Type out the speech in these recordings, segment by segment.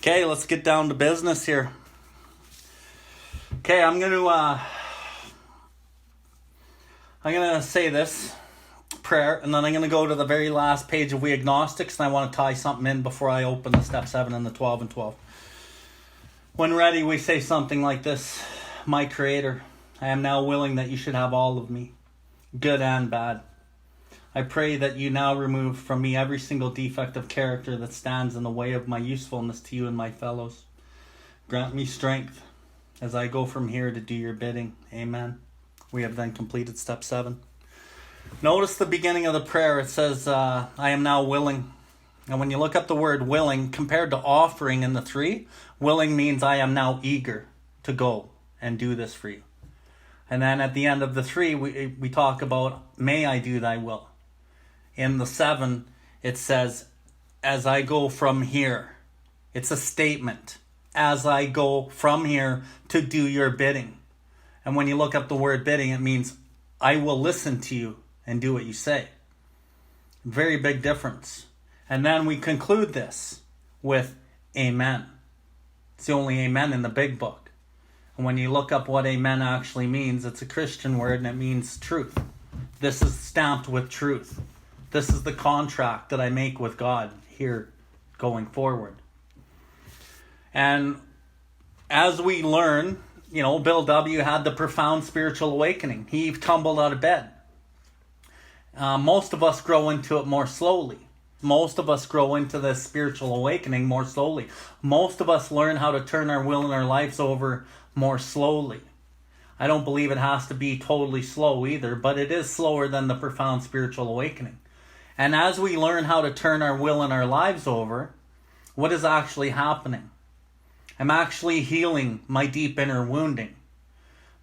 Okay, let's get down to business here. Okay, I'm gonna say this prayer, and then I'm gonna go to the very last page of We Agnostics, and I want to tie something in before I open the step 7 and the 12 and 12. When ready, we say something like this: My Creator, I am now willing that you should have all of me, good and bad. I pray that you now remove from me every single defect of character that stands in the way of my usefulness to you and my fellows. Grant me strength as I go from here to do your bidding. Amen. We have then completed step 7. Notice the beginning of the prayer. It says, I am now willing. And when you look up the word willing, compared to offering in the 3, willing means I am now eager to go and do this for you. And then at the end of the 3, we talk about, may I do thy will. In the 7, it says, as I go from here. It's a statement. As I go from here to do your bidding. And when you look up the word bidding, it means I will listen to you and do what you say. Very big difference. And then we conclude this with amen. It's the only amen in the big book. And when you look up what amen actually means, it's a Christian word and it means truth. This is stamped with truth. This is the contract that I make with God here going forward. And as we learn, Bill W. had the profound spiritual awakening. He tumbled out of bed. Most of us grow into it more slowly. Most of us grow into this spiritual awakening more slowly. Most of us learn how to turn our will and our lives over more slowly. I don't believe it has to be totally slow either, but it is slower than the profound spiritual awakening. And as we learn how to turn our will and our lives over, what is actually happening? I'm actually healing my deep inner wounding.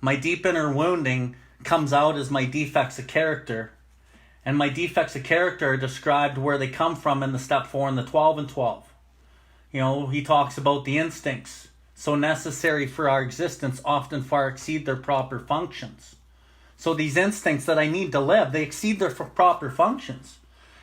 My deep inner wounding comes out as my defects of character. And my defects of character are described where they come from in the step 4 and the 12 and 12. He talks about the instincts, so necessary for our existence, often far exceed their proper functions. So these instincts that I need to live, they exceed their proper functions.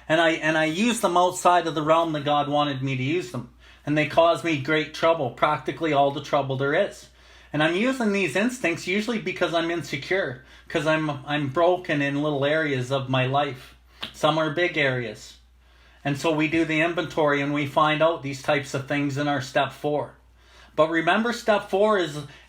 And I use them outside of the realm that God wanted me to use them. And they cause me great trouble, practically all the trouble there is. And I'm using these instincts usually because I'm insecure, because I'm broken in little areas of my life. Some are big areas. And so we do the inventory and we find out these types of things in our step 4. But remember, step 4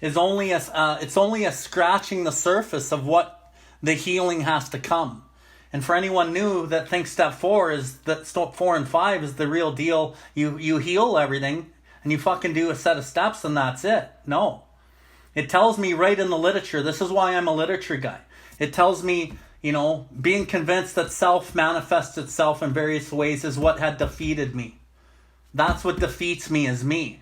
is only a scratching the surface of what the healing has to come. And for anyone new that thinks step 4 and 5 is the real deal, you heal everything and you fucking do a set of steps and that's it. No. It tells me right in the literature, this is why I'm a literature guy. It tells me, being convinced that self manifests itself in various ways is what had defeated me. That's what defeats me is me.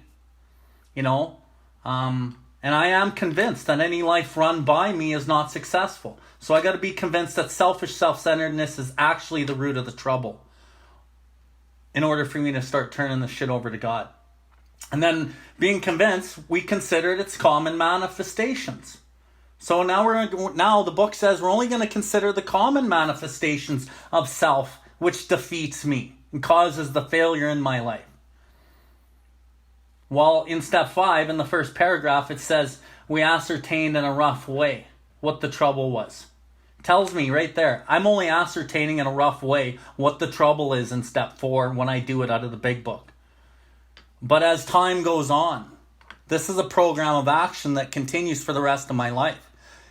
And I am convinced that any life run by me is not successful. So I got to be convinced that selfish self-centeredness is actually the root of the trouble in order for me to start turning the shit over to God. And then being convinced, we consider it its common manifestations. So now the book says we're only going to consider the common manifestations of self, which defeats me and causes the failure in my life. While in step 5, in the first paragraph, it says, we ascertained in a rough way what the trouble was. Tells me right there, I'm only ascertaining in a rough way what the trouble is in step 4 when I do it out of the big book. But as time goes on, this is a program of action that continues for the rest of my life.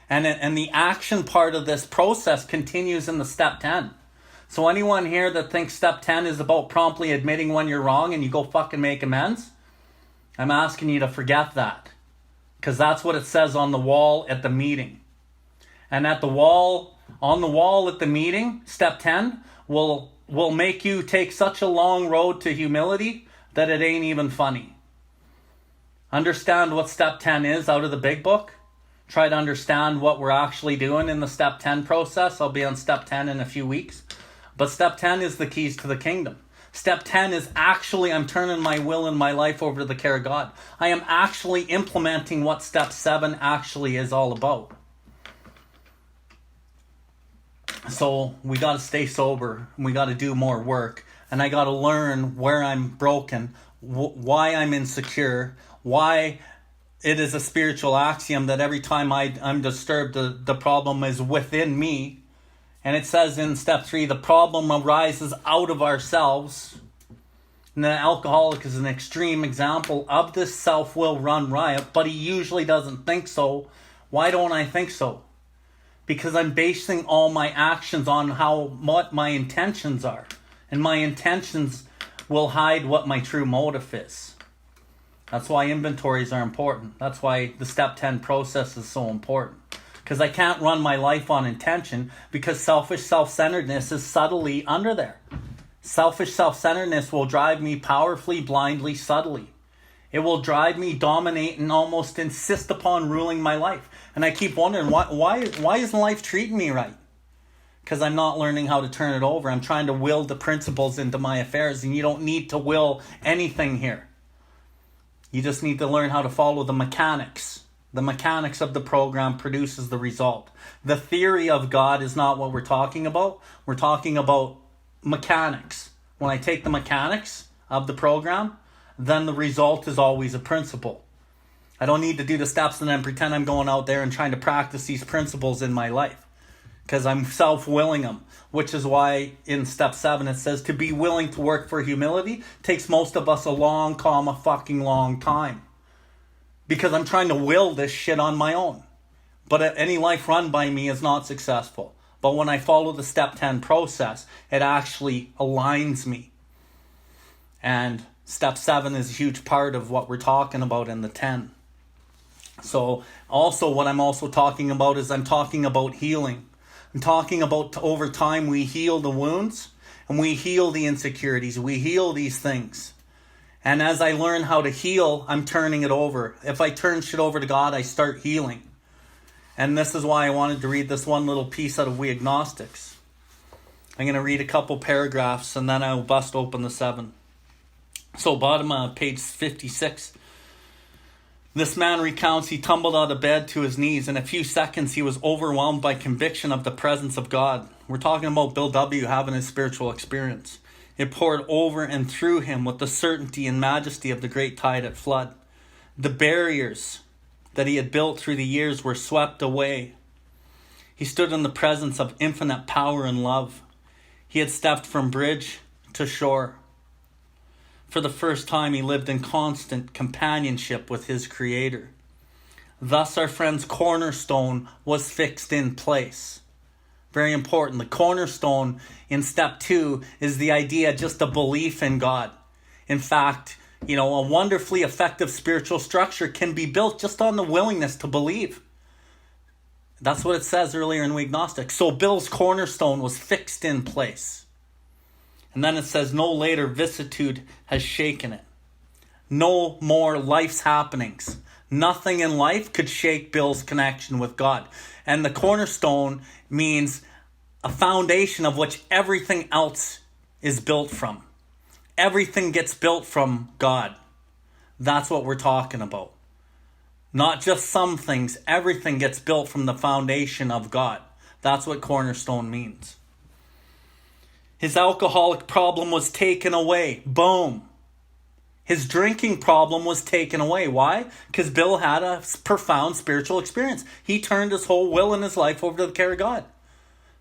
And the action part of this process continues in the step 10. So anyone here that thinks step 10 is about promptly admitting when you're wrong and you go fucking make amends, I'm asking you to forget that, because that's what it says on the wall at the meeting. And on the wall at the meeting, step 10 will make you take such a long road to humility that it ain't even funny. Understand what step 10 is out of the big book. Try to understand what we're actually doing in the step 10 process. I'll be on step 10 in a few weeks. But step 10 is the keys to the kingdom. Step 10 is actually, I'm turning my will and my life over to the care of God. I am actually implementing what step 7 actually is all about. So we got to stay sober. We got to do more work. And I got to learn where I'm broken, why I'm insecure, why it is a spiritual axiom that every time I'm disturbed, the problem is within me. And it says in step 3, the problem arises out of ourselves. And the alcoholic is an extreme example of this self-will run riot, but he usually doesn't think so. Why don't I think so? Because I'm basing all my actions on what my intentions are. And my intentions will hide what my true motive is. That's why inventories are important. That's why the step 10 process is so important. Because I can't run my life on intention, because selfish self-centeredness is subtly under there. Selfish self-centeredness will drive me powerfully, blindly, subtly. It will drive me, dominate, and almost insist upon ruling my life. And I keep wondering, why isn't life treating me right? Because I'm not learning how to turn it over. I'm trying to will the principles into my affairs, and you don't need to will anything here. You just need to learn how to follow the mechanics. The mechanics of the program produces the result. The theory of God is not what we're talking about. We're talking about mechanics. When I take the mechanics of the program, then the result is always a principle. I don't need to do the steps and then pretend I'm going out there and trying to practice these principles in my life, because I'm self-willing them, which is why in step 7 it says to be willing to work for humility takes most of us a long time. Because I'm trying to will this shit on my own. But any life run by me is not successful. But when I follow the step 10 process, it actually aligns me. And step 7 is a huge part of what we're talking about in the 10. So also what I'm also talking about is I'm talking about healing. I'm talking about over time we heal the wounds and we heal the insecurities. We heal these things. And as I learn how to heal, I'm turning it over. If I turn shit over to God, I start healing. And this is why I wanted to read this one little piece out of We Agnostics. I'm going to read a couple paragraphs and then I'll bust open the 7. So bottom of page 56. This man recounts he tumbled out of bed to his knees. In a few seconds, he was overwhelmed by conviction of the presence of God. We're talking about Bill W. having his spiritual experience. It poured over and through him with the certainty and majesty of the great tide at flood. The barriers that he had built through the years were swept away. He stood in the presence of infinite power and love. He had stepped from bridge to shore. For the first time, he lived in constant companionship with his Creator. Thus, our friend's cornerstone was fixed in place. Very important. The cornerstone in step 2 is the idea, just a belief in God. In fact, a wonderfully effective spiritual structure can be built just on the willingness to believe. That's what it says earlier in We Agnostic. So Bill's cornerstone was fixed in place. And then it says, no later vicissitude has shaken it. No more life's happenings. Nothing in life could shake Bill's connection with God. And the cornerstone means a foundation of which everything else is built from. Everything gets built from God. That's what we're talking about. Not just some things. Everything gets built from the foundation of God. That's what cornerstone means. His alcoholic problem was taken away. Boom. His drinking problem was taken away. Why? Because Bill had a profound spiritual experience. He turned his whole will and his life over to the care of God.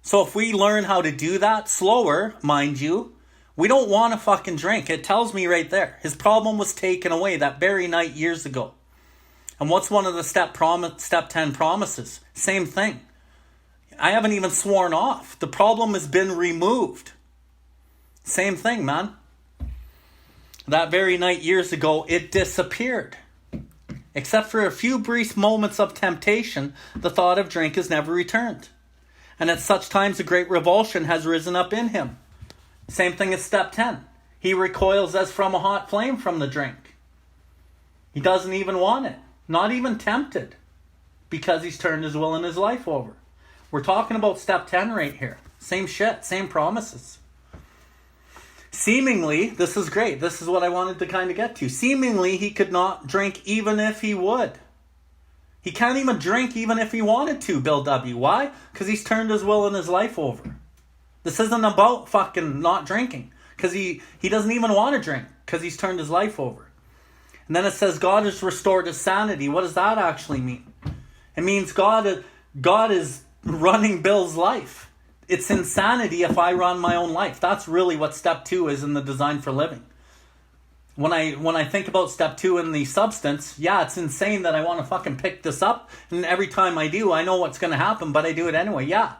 So if we learn how to do that slower, mind you, we don't want to fucking drink. It tells me right there. His problem was taken away that very night years ago. And what's one of the step 10 promises? Same thing. I haven't even sworn off. The problem has been removed. Same thing, man. That very night years ago, it disappeared. Except for a few brief moments of temptation, the thought of drink has never returned. And at such times, a great revulsion has risen up in him. Same thing as step 10. He recoils as from a hot flame from the drink. He doesn't even want it. Not even tempted. Because he's turned his will and his life over. We're talking about step 10 right here. Same shit, same promises. Seemingly, this is great. This is what I wanted to kind of get to. Seemingly, he could not drink even if he would. He can't even drink even if he wanted to, Bill W. Why? Because he's turned his will and his life over. This isn't about fucking not drinking. Because he doesn't even want to drink. because he's turned his life over. And then it says God has restored his sanity. What does that actually mean? It means God is running Bill's life. It's insanity if I run my own life. That's really what step 2 is in the design for living. When I think about step 2 in the substance, yeah, it's insane that I want to fucking pick this up. And every time I do, I know what's going to happen, but I do it anyway. Yeah,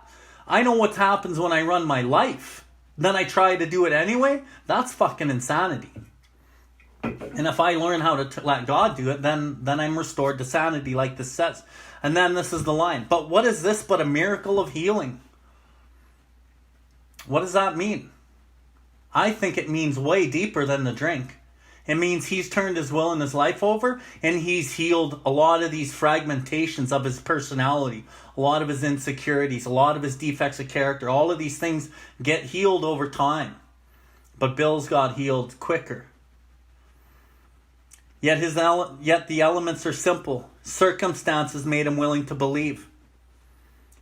I know what happens when I run my life. Then I try to do it anyway. That's fucking insanity. And if I learn how to let God do it, then I'm restored to sanity, like this says. And then this is the line. But what is this but a miracle of healing? What does that mean? I think it means way deeper than the drink. It means he's turned his will and his life over, and he's healed a lot of these fragmentations of his personality, a lot of his insecurities, a lot of his defects of character. All of these things get healed over time. But Bill's got healed quicker. Yet the elements are simple. Circumstances made him willing to believe.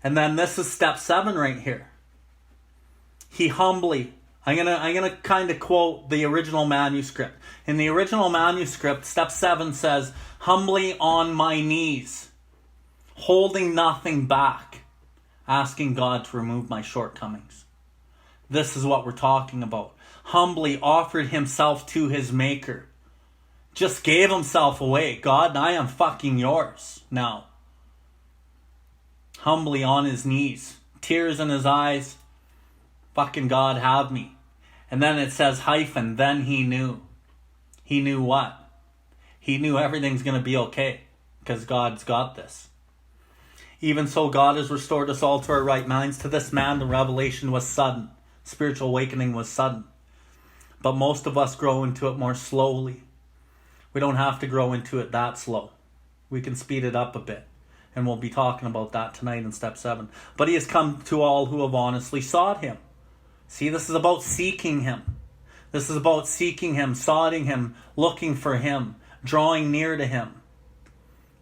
And then this is step 7 right here. He humbly, I'm gonna kind of quote the original manuscript. In the original manuscript, step 7 says, humbly on my knees, holding nothing back, asking God to remove my shortcomings. This is what we're talking about. Humbly offered himself to his maker. Just gave himself away. God, I am fucking yours now. Humbly on his knees, tears in his eyes. Fucking God, have me. And then it says hyphen, then he knew. He knew what? He knew everything's going to be okay because God's got this. Even so, God has restored us all to our right minds. To this man, the revelation was sudden. Spiritual awakening was sudden. But most of us grow into it more slowly. We don't have to grow into it that slow. We can speed it up a bit. And we'll be talking about that tonight in step 7. But he has come to all who have honestly sought him. See, this is about seeking him. This is about seeking him, soughting him, looking for him, drawing near to him.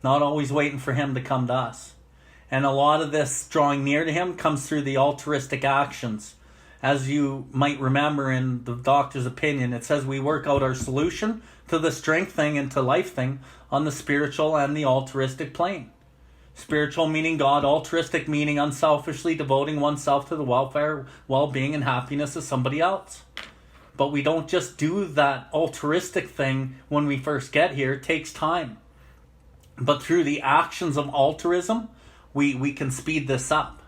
Not always waiting for him to come to us. And a lot of this drawing near to him comes through the altruistic actions. As you might remember in the doctor's opinion, it says we work out our solution to the strength thing and to life thing on the spiritual and the altruistic plane. Spiritual meaning God, altruistic meaning unselfishly devoting oneself to the welfare, well-being, and happiness of somebody else. But we don't just do that altruistic thing when we first get here. It takes time. But through the actions of altruism, we can speed this up.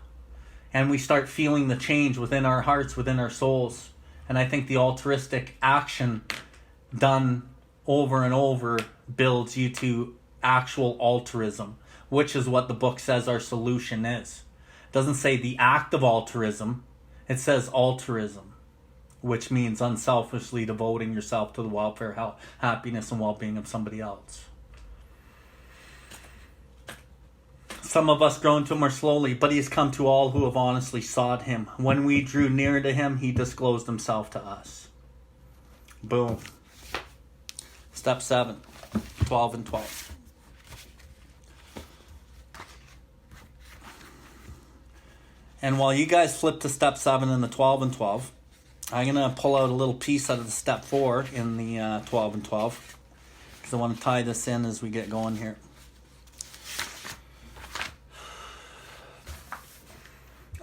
And we start feeling the change within our hearts, within our souls. And I think the altruistic action done over and over builds you to actual altruism, which is what the book says our solution is. It doesn't say the act of altruism. It says altruism, which means unselfishly devoting yourself to the welfare, health, happiness, and well-being of somebody else. Some of us grow into him more slowly, but he has come to all who have honestly sought him. When we drew near to him, he disclosed himself to us. Boom. Step 7, 12 and 12. And while you guys flip to step 7 and the 12 and 12, I'm going to pull out a little piece out of the step 4 in the 12 and 12. Because I want to tie this in as we get going here.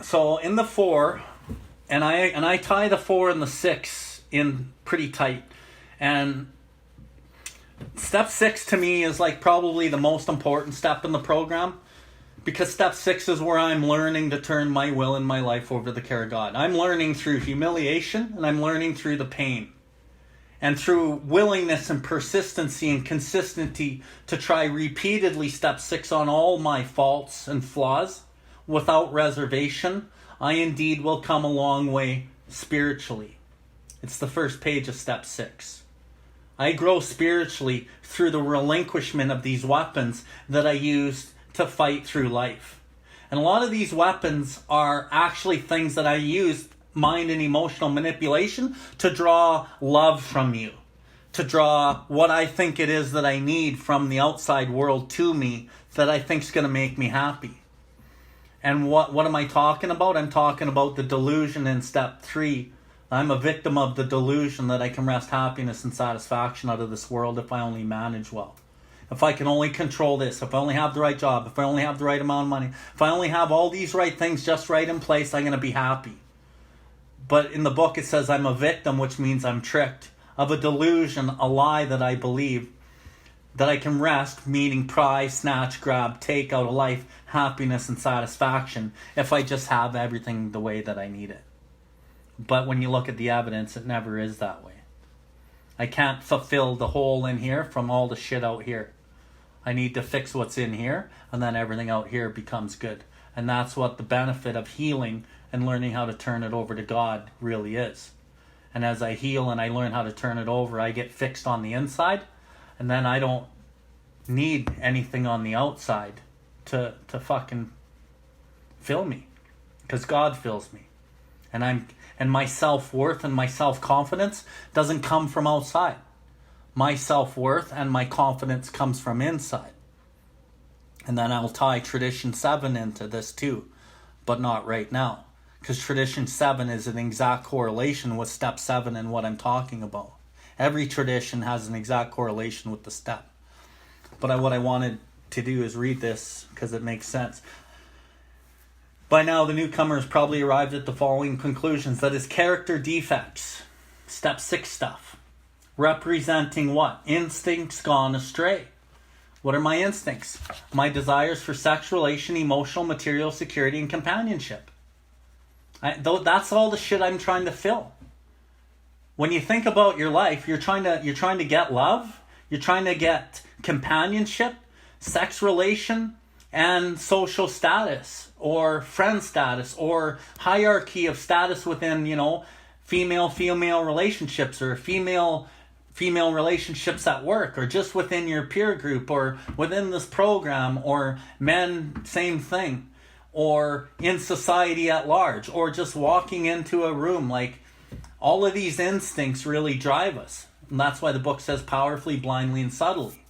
So in the 4, and I tie the 4 and the 6 in pretty tight. And step 6 to me is like probably the most important step in the program. Because step 6 is where I'm learning to turn my will and my life over to the care of God. I'm learning through humiliation, and I'm learning through the pain. And through willingness and persistency and consistency to try repeatedly step 6 on all my faults and flaws without reservation, I indeed will come a long way spiritually. It's the first page of step 6. I grow spiritually through the relinquishment of these weapons that I used to fight through life. And a lot of these weapons are actually things that I use, mind and emotional manipulation, to draw love from you, to draw what I think it is that I need from the outside world to me that I think is going to make me happy. And what am I talking about? I'm talking about the delusion in step 3 I'm a victim of the delusion that I can wrest happiness and satisfaction out of this world if I only manage well. If I can only control this, if I only have the right job, if I only have the right amount of money, if I only have all these right things just right in place, I'm going to be happy. But in the book it says I'm a victim, which means I'm tricked, of a delusion, a lie that I believe, that I can wrest, meaning pry, snatch, grab, take out of life, happiness and satisfaction if I just have everything the way that I need it. But when you look at the evidence, it never is that way. I can't fulfill the hole in here from all the shit out here. I need to fix what's in here, and then everything out here becomes good. And that's what the benefit of healing and learning how to turn it over to God really is. And as I heal and I learn how to turn it over, I get fixed on the inside, and then I don't need anything on the outside to fucking fill me, because God fills me. And my self-worth and my self-confidence doesn't come from outside. My self-worth and my confidence comes from inside. And then I'll tie tradition 7 into this too, but not right now, because tradition 7 is an exact correlation with step 7 and what I'm talking about. Every tradition has an exact correlation with the step. But what I wanted to do is read this because it makes sense. By now, the newcomer has probably arrived at the following conclusions: that his character defects, step 6 stuff, representing what? Instincts gone astray. What are my instincts? My desires for sex, relation, emotional, material, security, and companionship. That's all the shit I'm trying to fill. When you think about your life, you're trying to get love, you're trying to get companionship, sex, relation, and social status, or friend status, or hierarchy of status within, female relationships, or female relationships at work, or just within your peer group, or within this program, or men, same thing, or in society at large, or just walking into a room. Like, all of these instincts really drive us. And that's why the book says powerfully, blindly, and subtly.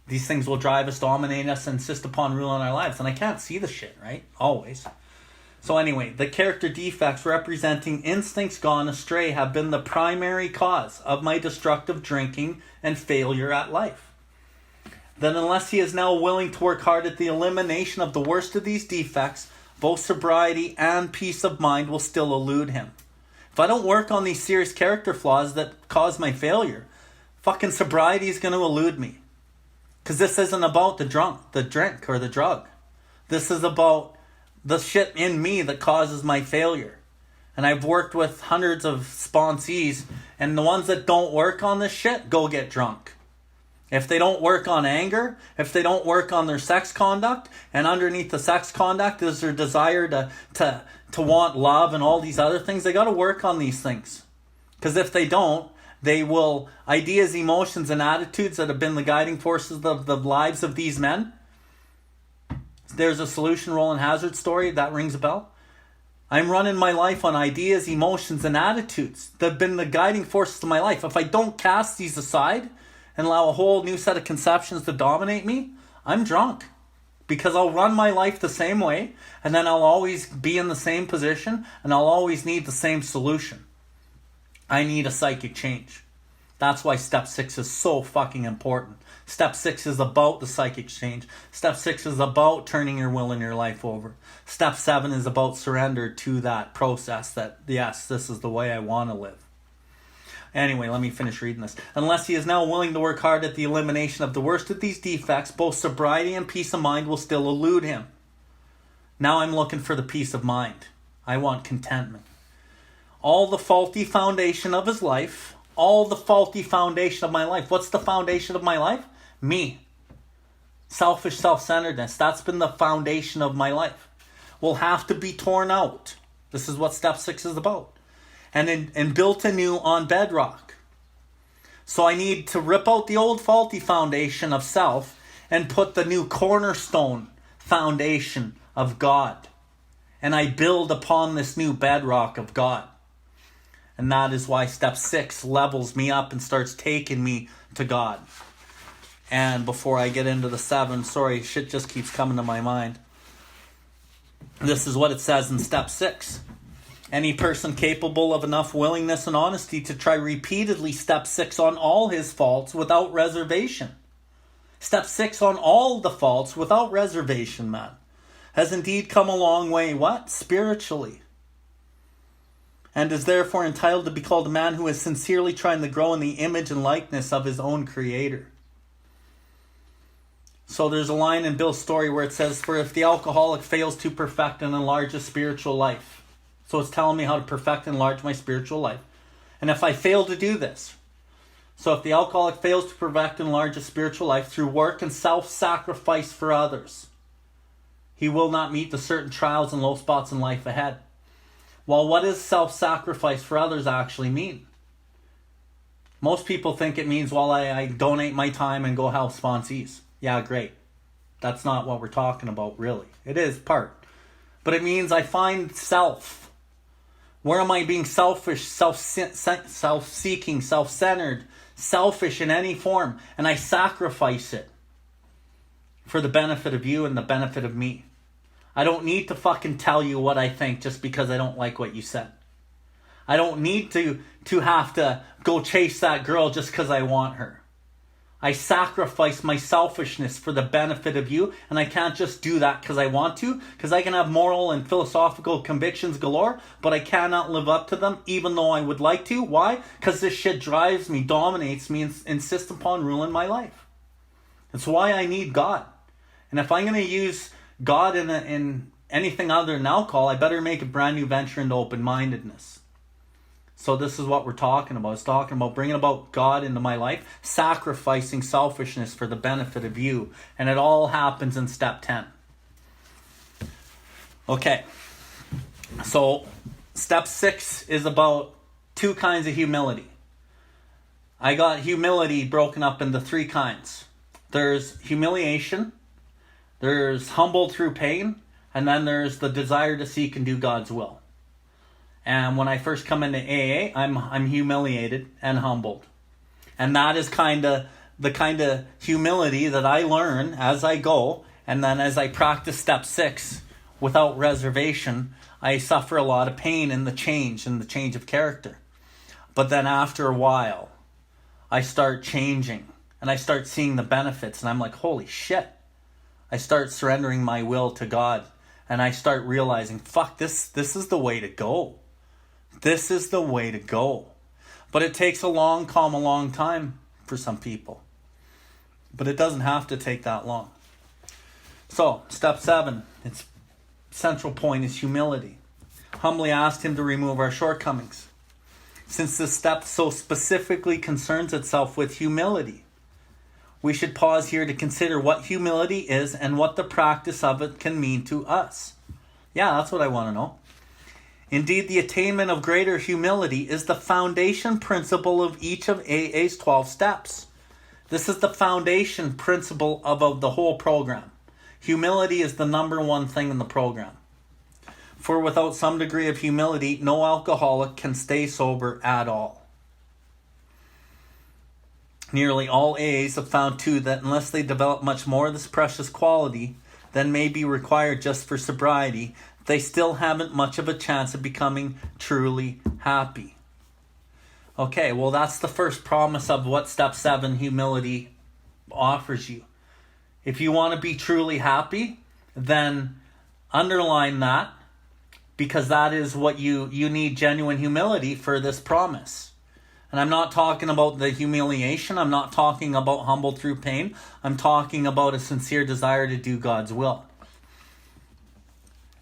These things will drive us, dominate us, insist upon ruling our lives. And I can't see the shit, right? Always. So anyway, the character defects representing instincts gone astray have been the primary cause of my destructive drinking and failure at life. Then unless he is now willing to work hard at the elimination of the worst of these defects, both sobriety and peace of mind will still elude him. If I don't work on these serious character flaws that cause my failure, fucking sobriety is going to elude me. Because this isn't about the drink or the drug. This is about the shit in me that causes my failure. And I've worked with hundreds of sponsees, and the ones that don't work on this shit, go get drunk. If they don't work on anger, if they don't work on their sex conduct, and underneath the sex conduct is their desire to want love and all these other things, they got to work on these things. Because if they don't, they will, ideas, emotions, and attitudes that have been the guiding forces of the lives of these men. There's a solution Roland Hazard story, that rings a bell. I'm running my life on ideas, emotions, and attitudes that have been the guiding forces of my life. If I don't cast these aside and allow a whole new set of conceptions to dominate me, I'm drunk. Because I'll run my life the same way, and then I'll always be in the same position, and I'll always need the same solution. I need a psychic change. That's why step 6 is so fucking important. Step 6 is about the psychic change. Step 6 is about turning your will and your life over. Step 7 is about surrender to that process that, yes, this is the way I want to live. Anyway, let me finish reading this. Unless he is now willing to work hard at the elimination of the worst of these defects, both sobriety and peace of mind will still elude him. Now I'm looking for the peace of mind. I want contentment. All the faulty foundation of his life, all the faulty foundation of my life. What's the foundation of my life? Me. Selfish self-centeredness. That's been the foundation of my life. Will have to be torn out. This is what step 6 is about. And built anew on bedrock. So I need to rip out the old faulty foundation of self and put the new cornerstone foundation of God. And I build upon this new bedrock of God. And that is why step 6 levels me up and starts taking me to God. And before I get into the 7, sorry, shit just keeps coming to my mind. This is what it says in step 6. Any person capable of enough willingness and honesty to try repeatedly step 6 on all his faults without reservation. Step 6 on all the faults without reservation, man, has indeed come a long way, what? Spiritually. And is therefore entitled to be called a man who is sincerely trying to grow in the image and likeness of his own Creator. So there's a line in Bill's story where it says, for if the alcoholic fails to perfect and enlarge his spiritual life. So it's telling me how to perfect and enlarge my spiritual life. And if I fail to do this, so if the alcoholic fails to perfect and enlarge his spiritual life through work and self-sacrifice for others, he will not meet the certain trials and low spots in life ahead. Well, what does self-sacrifice for others actually mean? Most people think it means, well, I donate my time and go help sponsees. Yeah, great. That's not what we're talking about, really. It is part. But it means I find self. Where am I being selfish, self-seeking, self-centered, selfish in any form? And I sacrifice it for the benefit of you and the benefit of me. I don't need to fucking tell you what I think just because I don't like what you said. I don't need to have to go chase that girl just because I want her. I sacrifice my selfishness for the benefit of you, and I can't just do that because I want to, because I can have moral and philosophical convictions galore, but I cannot live up to them even though I would like to. Why? Because this shit drives me, dominates me, and insists upon ruling my life. That's why I need God. And if I'm going to use God in anything other than alcohol, I better make a brand new venture into open-mindedness. So this is what we're talking about. It's talking about bringing about God into my life, sacrificing selfishness for the benefit of you. And it all happens in step 10. Okay. So step 6 is about 2 kinds of humility. I got humility broken up into 3 kinds. There's humiliation, there's humbled through pain, and then there's the desire to seek and do God's will. And when I first come into AA, I'm humiliated and humbled. And that is the kind of humility that I learn as I go. And then as I practice step 6 without reservation, I suffer a lot of pain in the change of character. But then after a while, I start changing and I start seeing the benefits. And I'm like, holy shit. I start surrendering my will to God. And I start realizing, fuck, this is the way to go. This is the way to go. But it takes a long time for some people. But it doesn't have to take that long. So, step 7, its central point is humility. Humbly asked him to remove our shortcomings. Since this step so specifically concerns itself with humility, we should pause here to consider what humility is and what the practice of it can mean to us. Yeah, that's what I want to know. Indeed, the attainment of greater humility is the foundation principle of each of AA's 12 steps. This is the foundation principle of the whole program. Humility is the number 1 thing in the program. For without some degree of humility, no alcoholic can stay sober at all. Nearly all AAs have found too that unless they develop much more of this precious quality than may be required just for sobriety, they still haven't much of a chance of becoming truly happy. Okay, well that's the first promise of what step 7 humility offers you. If you want to be truly happy, then underline that, because that is what you need, genuine humility for this promise. And I'm not talking about the humiliation. I'm not talking about humbled through pain. I'm talking about a sincere desire to do God's will.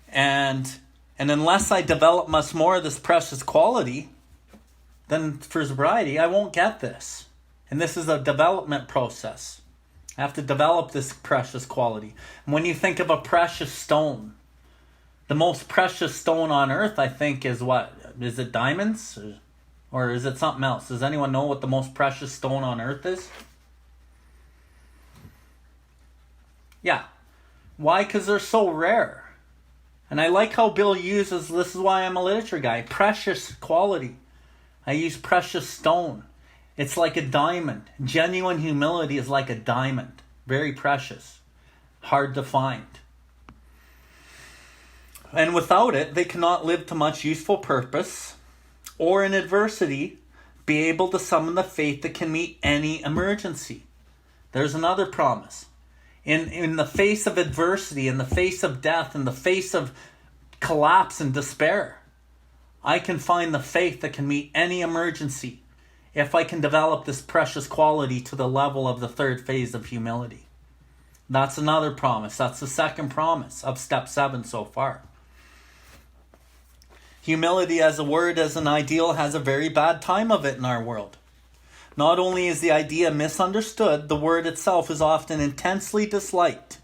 And unless I develop much more of this precious quality, then for sobriety, I won't get this. And this is a development process. I have to develop this precious quality. And when you think of a precious stone, the most precious stone on earth, I think, is what? Is it diamonds? Or is it something else? Does anyone know what the most precious stone on earth is? Yeah. Why? Because they're so rare. And I like how Bill uses, this is why I'm a literature guy, precious quality. I use precious stone. It's like a diamond. Genuine humility is like a diamond. Very precious. Hard to find. And without it, they cannot live to much useful purpose, or in adversity, be able to summon the faith that can meet any emergency. There's another promise. In the face of adversity, in the face of death, in the face of collapse and despair, I can find the faith that can meet any emergency if I can develop this precious quality to the level of the third phase of humility. That's another promise. That's the second promise of step 7 so far. Humility as a word, as an ideal, has a very bad time of it in our world. Not only is the idea misunderstood, the word itself is often intensely disliked.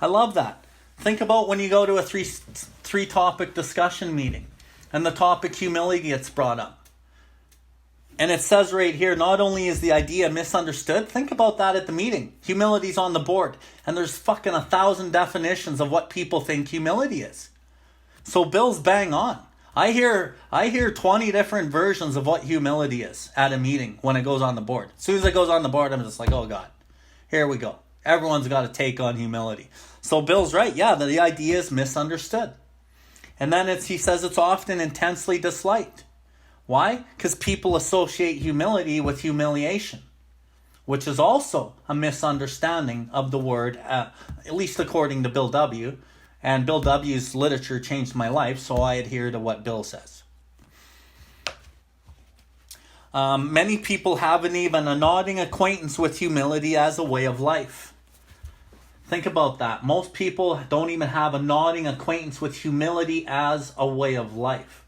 I love that. Think about when you go to a three-topic discussion meeting and the topic humility gets brought up. And it says right here, not only is the idea misunderstood, think about that at the meeting. Humility's on the board. And there's fucking 1,000 definitions of what people think humility is. So Bill's bang on. I hear 20 different versions of what humility is at a meeting when it goes on the board. As soon as it goes on the board, I'm just like, oh God, here we go. Everyone's got a take on humility. So Bill's right. Yeah, the idea is misunderstood. And then he says it's often intensely disliked. Why? Because people associate humility with humiliation, which is also a misunderstanding of the word, at least according to Bill W. And Bill W.'s literature changed my life, so I adhere to what Bill says. Many people haven't even a nodding acquaintance with humility as a way of life. Think about that. Most people don't even have a nodding acquaintance with humility as a way of life.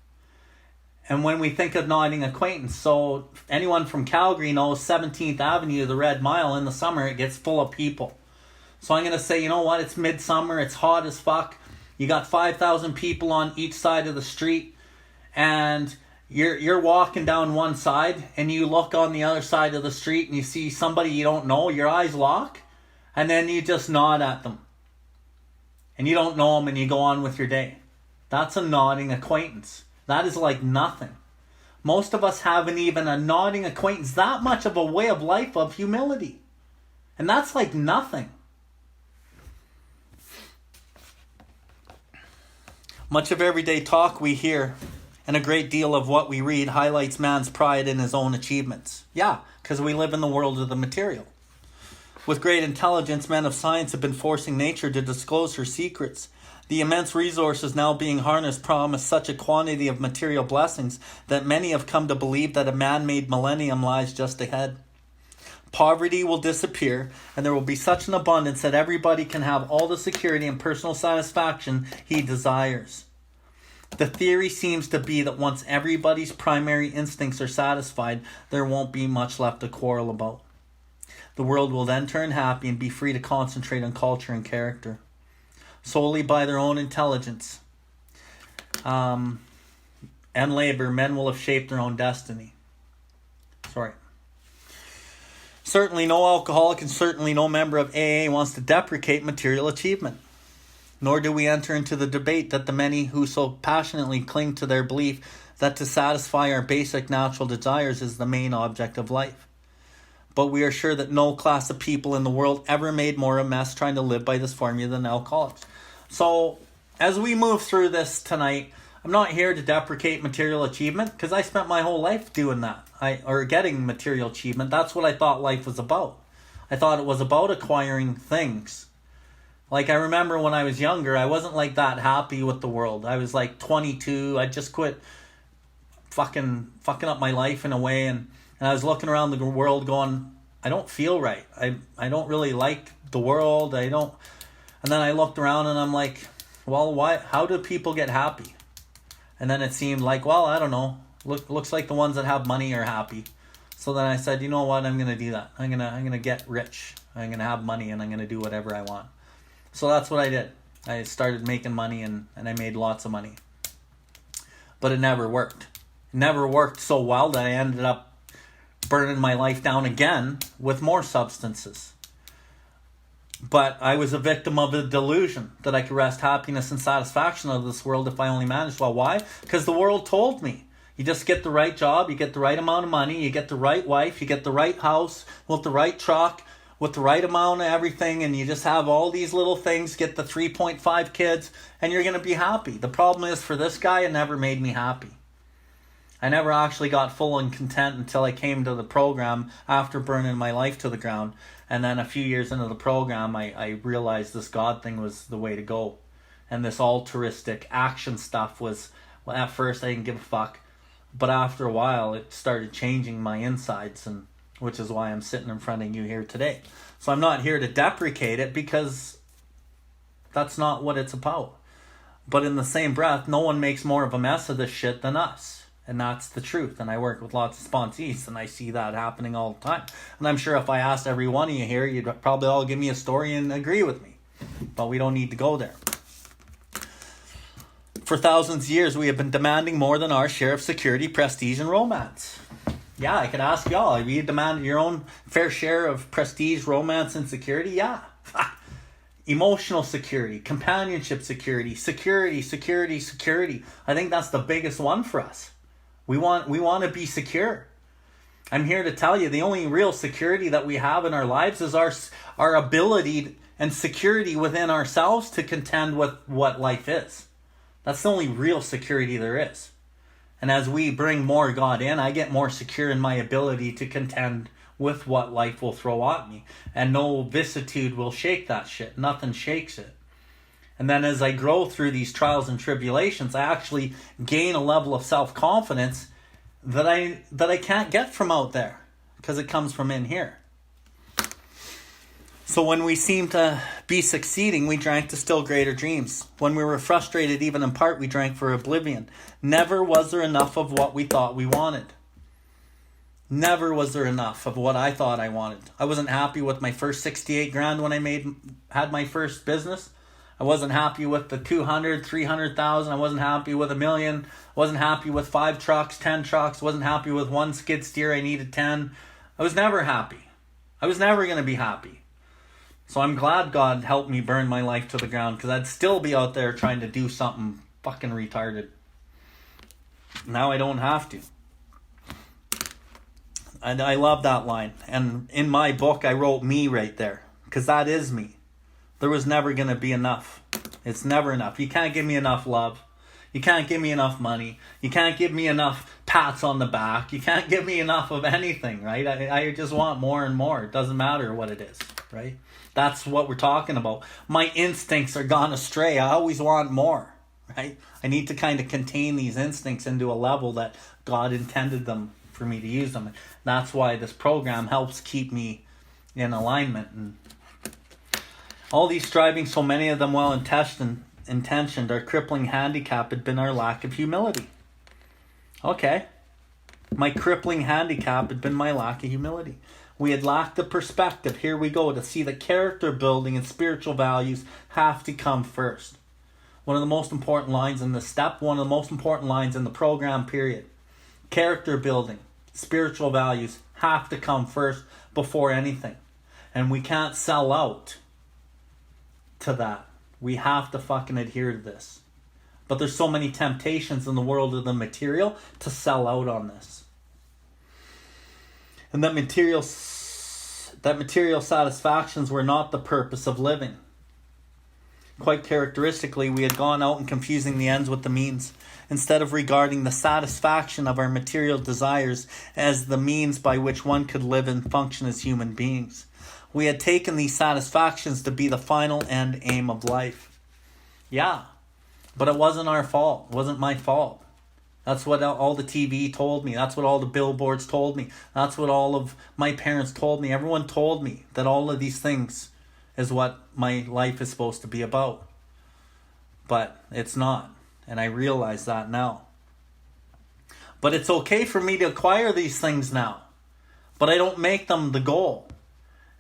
And when we think of nodding acquaintance, so anyone from Calgary knows 17th Avenue, the Red Mile, in the summer, it gets full of people. So I'm going to say, you know what, it's midsummer, it's hot as fuck. You got 5,000 people on each side of the street, and you're walking down one side, and you look on the other side of the street, and you see somebody you don't know, your eyes lock, and then you just nod at them. And you don't know them, and you go on with your day. That's a nodding acquaintance. That is like nothing. Most of us haven't even a nodding acquaintance, that much of a way of life of humility. And that's like nothing. Much of everyday talk we hear, and a great deal of what we read, highlights man's pride in his own achievements. Yeah, because we live in the world of the material. With great intelligence, men of science have been forcing nature to disclose her secrets. The immense resources now being harnessed promise such a quantity of material blessings that many have come to believe that a man-made millennium lies just ahead. Poverty will disappear, and there will be such an abundance that everybody can have all the security and personal satisfaction he desires. The theory seems to be that once everybody's primary instincts are satisfied, there won't be much left to quarrel about. The world will then turn happy and be free to concentrate on culture and character, solely by their own intelligence and labor. Men will have shaped their own destiny. Certainly no alcoholic and certainly no member of AA wants to deprecate material achievement. Nor do we enter into the debate that the many who so passionately cling to their belief that to satisfy our basic natural desires is the main object of life. But we are sure that no class of people in the world ever made more a mess trying to live by this formula than alcoholics. So as we move through this tonight, I'm not here to deprecate material achievement because I spent my whole life doing that, or getting material achievement. That's what I thought life was about. I thought it was about acquiring things. Like I remember when I was younger, I wasn't like that happy with the world. I was like 22. I just quit fucking up my life in a way, and I was looking around the world going, I don't feel right. I don't really like the world. And then I looked around and I'm like, well, why? How do people get happy? And then it seemed like, well, I don't know. Looks like the ones that have money are happy. So then I said, you know what? I'm gonna do that. I'm gonna get rich. I'm gonna have money and I'm gonna do whatever I want. So that's what I did. I started making money and I made lots of money. But it never worked. It never worked so well that I ended up burning my life down again with more substances. But I was a victim of a delusion that I could wrest happiness and satisfaction out of this world if I only managed well. Why? Because the world told me. You just get the right job, you get the right amount of money, you get the right wife, you get the right house with the right truck, with the right amount of everything, and you just have all these little things, get the 3.5 kids, and you're going to be happy. The problem is, for this guy, it never made me happy. I never actually got full and content until I came to the program after burning my life to the ground. And then a few years into the program, I realized this God thing was the way to go. And this altruistic action stuff was, well, at first I didn't give a fuck. But after a while, it started changing my insides, and which is why I'm sitting in front of you here today. So I'm not here to deprecate it, because that's not what it's about. But in the same breath, no one makes more of a mess of this shit than us. And that's the truth. And I work with lots of sponsees, and I see that happening all the time. And I'm sure if I asked every one of you here, you'd probably all give me a story and agree with me. But we don't need to go there. For thousands of years, we have been demanding more than our share of security, prestige, and romance. Yeah, I could ask y'all, have you demanded your own fair share of prestige, romance, and security? Yeah. Emotional security, companionship security, security. I think that's the biggest one for us. We want to be secure. I'm here to tell you, the only real security that we have in our lives is our ability and security within ourselves to contend with what life is. That's the only real security there is. And as we bring more God in, I get more secure in my ability to contend with what life will throw at me. And no vicissitude will shake that shit. Nothing shakes it. And then as I grow through these trials and tribulations, I actually gain a level of self-confidence that I can't get from out there, because it comes from in here. So when we seem to be succeeding, we drank to still greater dreams. When we were frustrated, even in part, we drank for oblivion. Never was there enough of what we thought we wanted. Never was there enough of what I thought I wanted. I wasn't happy with my first 68 grand when I had my first business. I wasn't happy with the 200, 300,000. I wasn't happy with $1 million. I wasn't happy with 5 trucks, 10 trucks. I wasn't happy with 1 skid steer. I needed 10. I was never happy. I was never going to be happy. So I'm glad God helped me burn my life to the ground, because I'd still be out there trying to do something fucking retarded. Now I don't have to. And I love that line. And in my book, I wrote me right there, because that is me. There was never going to be enough. It's never enough. You can't give me enough love. You can't give me enough money. You can't give me enough pats on the back. You can't give me enough of anything, right? I just want more and more. It doesn't matter what it is, right? That's what we're talking about. My instincts are gone astray. I always want more, right? I need to kind of contain these instincts into a level that God intended them for me to use them. That's why this program helps keep me in alignment. And all these striving, so many of them well-intentioned, our crippling handicap had been our lack of humility. Okay. My crippling handicap had been my lack of humility. We had lacked the perspective, here we go, to see that character building and spiritual values have to come first. One of the most important lines in the step, one of the most important lines in the program period. Character building, spiritual values have to come first before anything. And we can't sell out to that. We have to fucking adhere to this. But there's so many temptations in the world of the material to sell out on this. And that material satisfactions were not the purpose of living. Quite characteristically, we had gone out and confusing the ends with the means, instead of regarding the satisfaction of our material desires as the means by which one could live and function as human beings. We had taken these satisfactions to be the final end aim of life. Yeah, but it wasn't our fault. It wasn't my fault. That's what all the TV told me. That's what all the billboards told me. That's what all of my parents told me. Everyone told me that all of these things is what my life is supposed to be about. But it's not. And I realize that now. But it's okay for me to acquire these things now. But I don't make them the goal.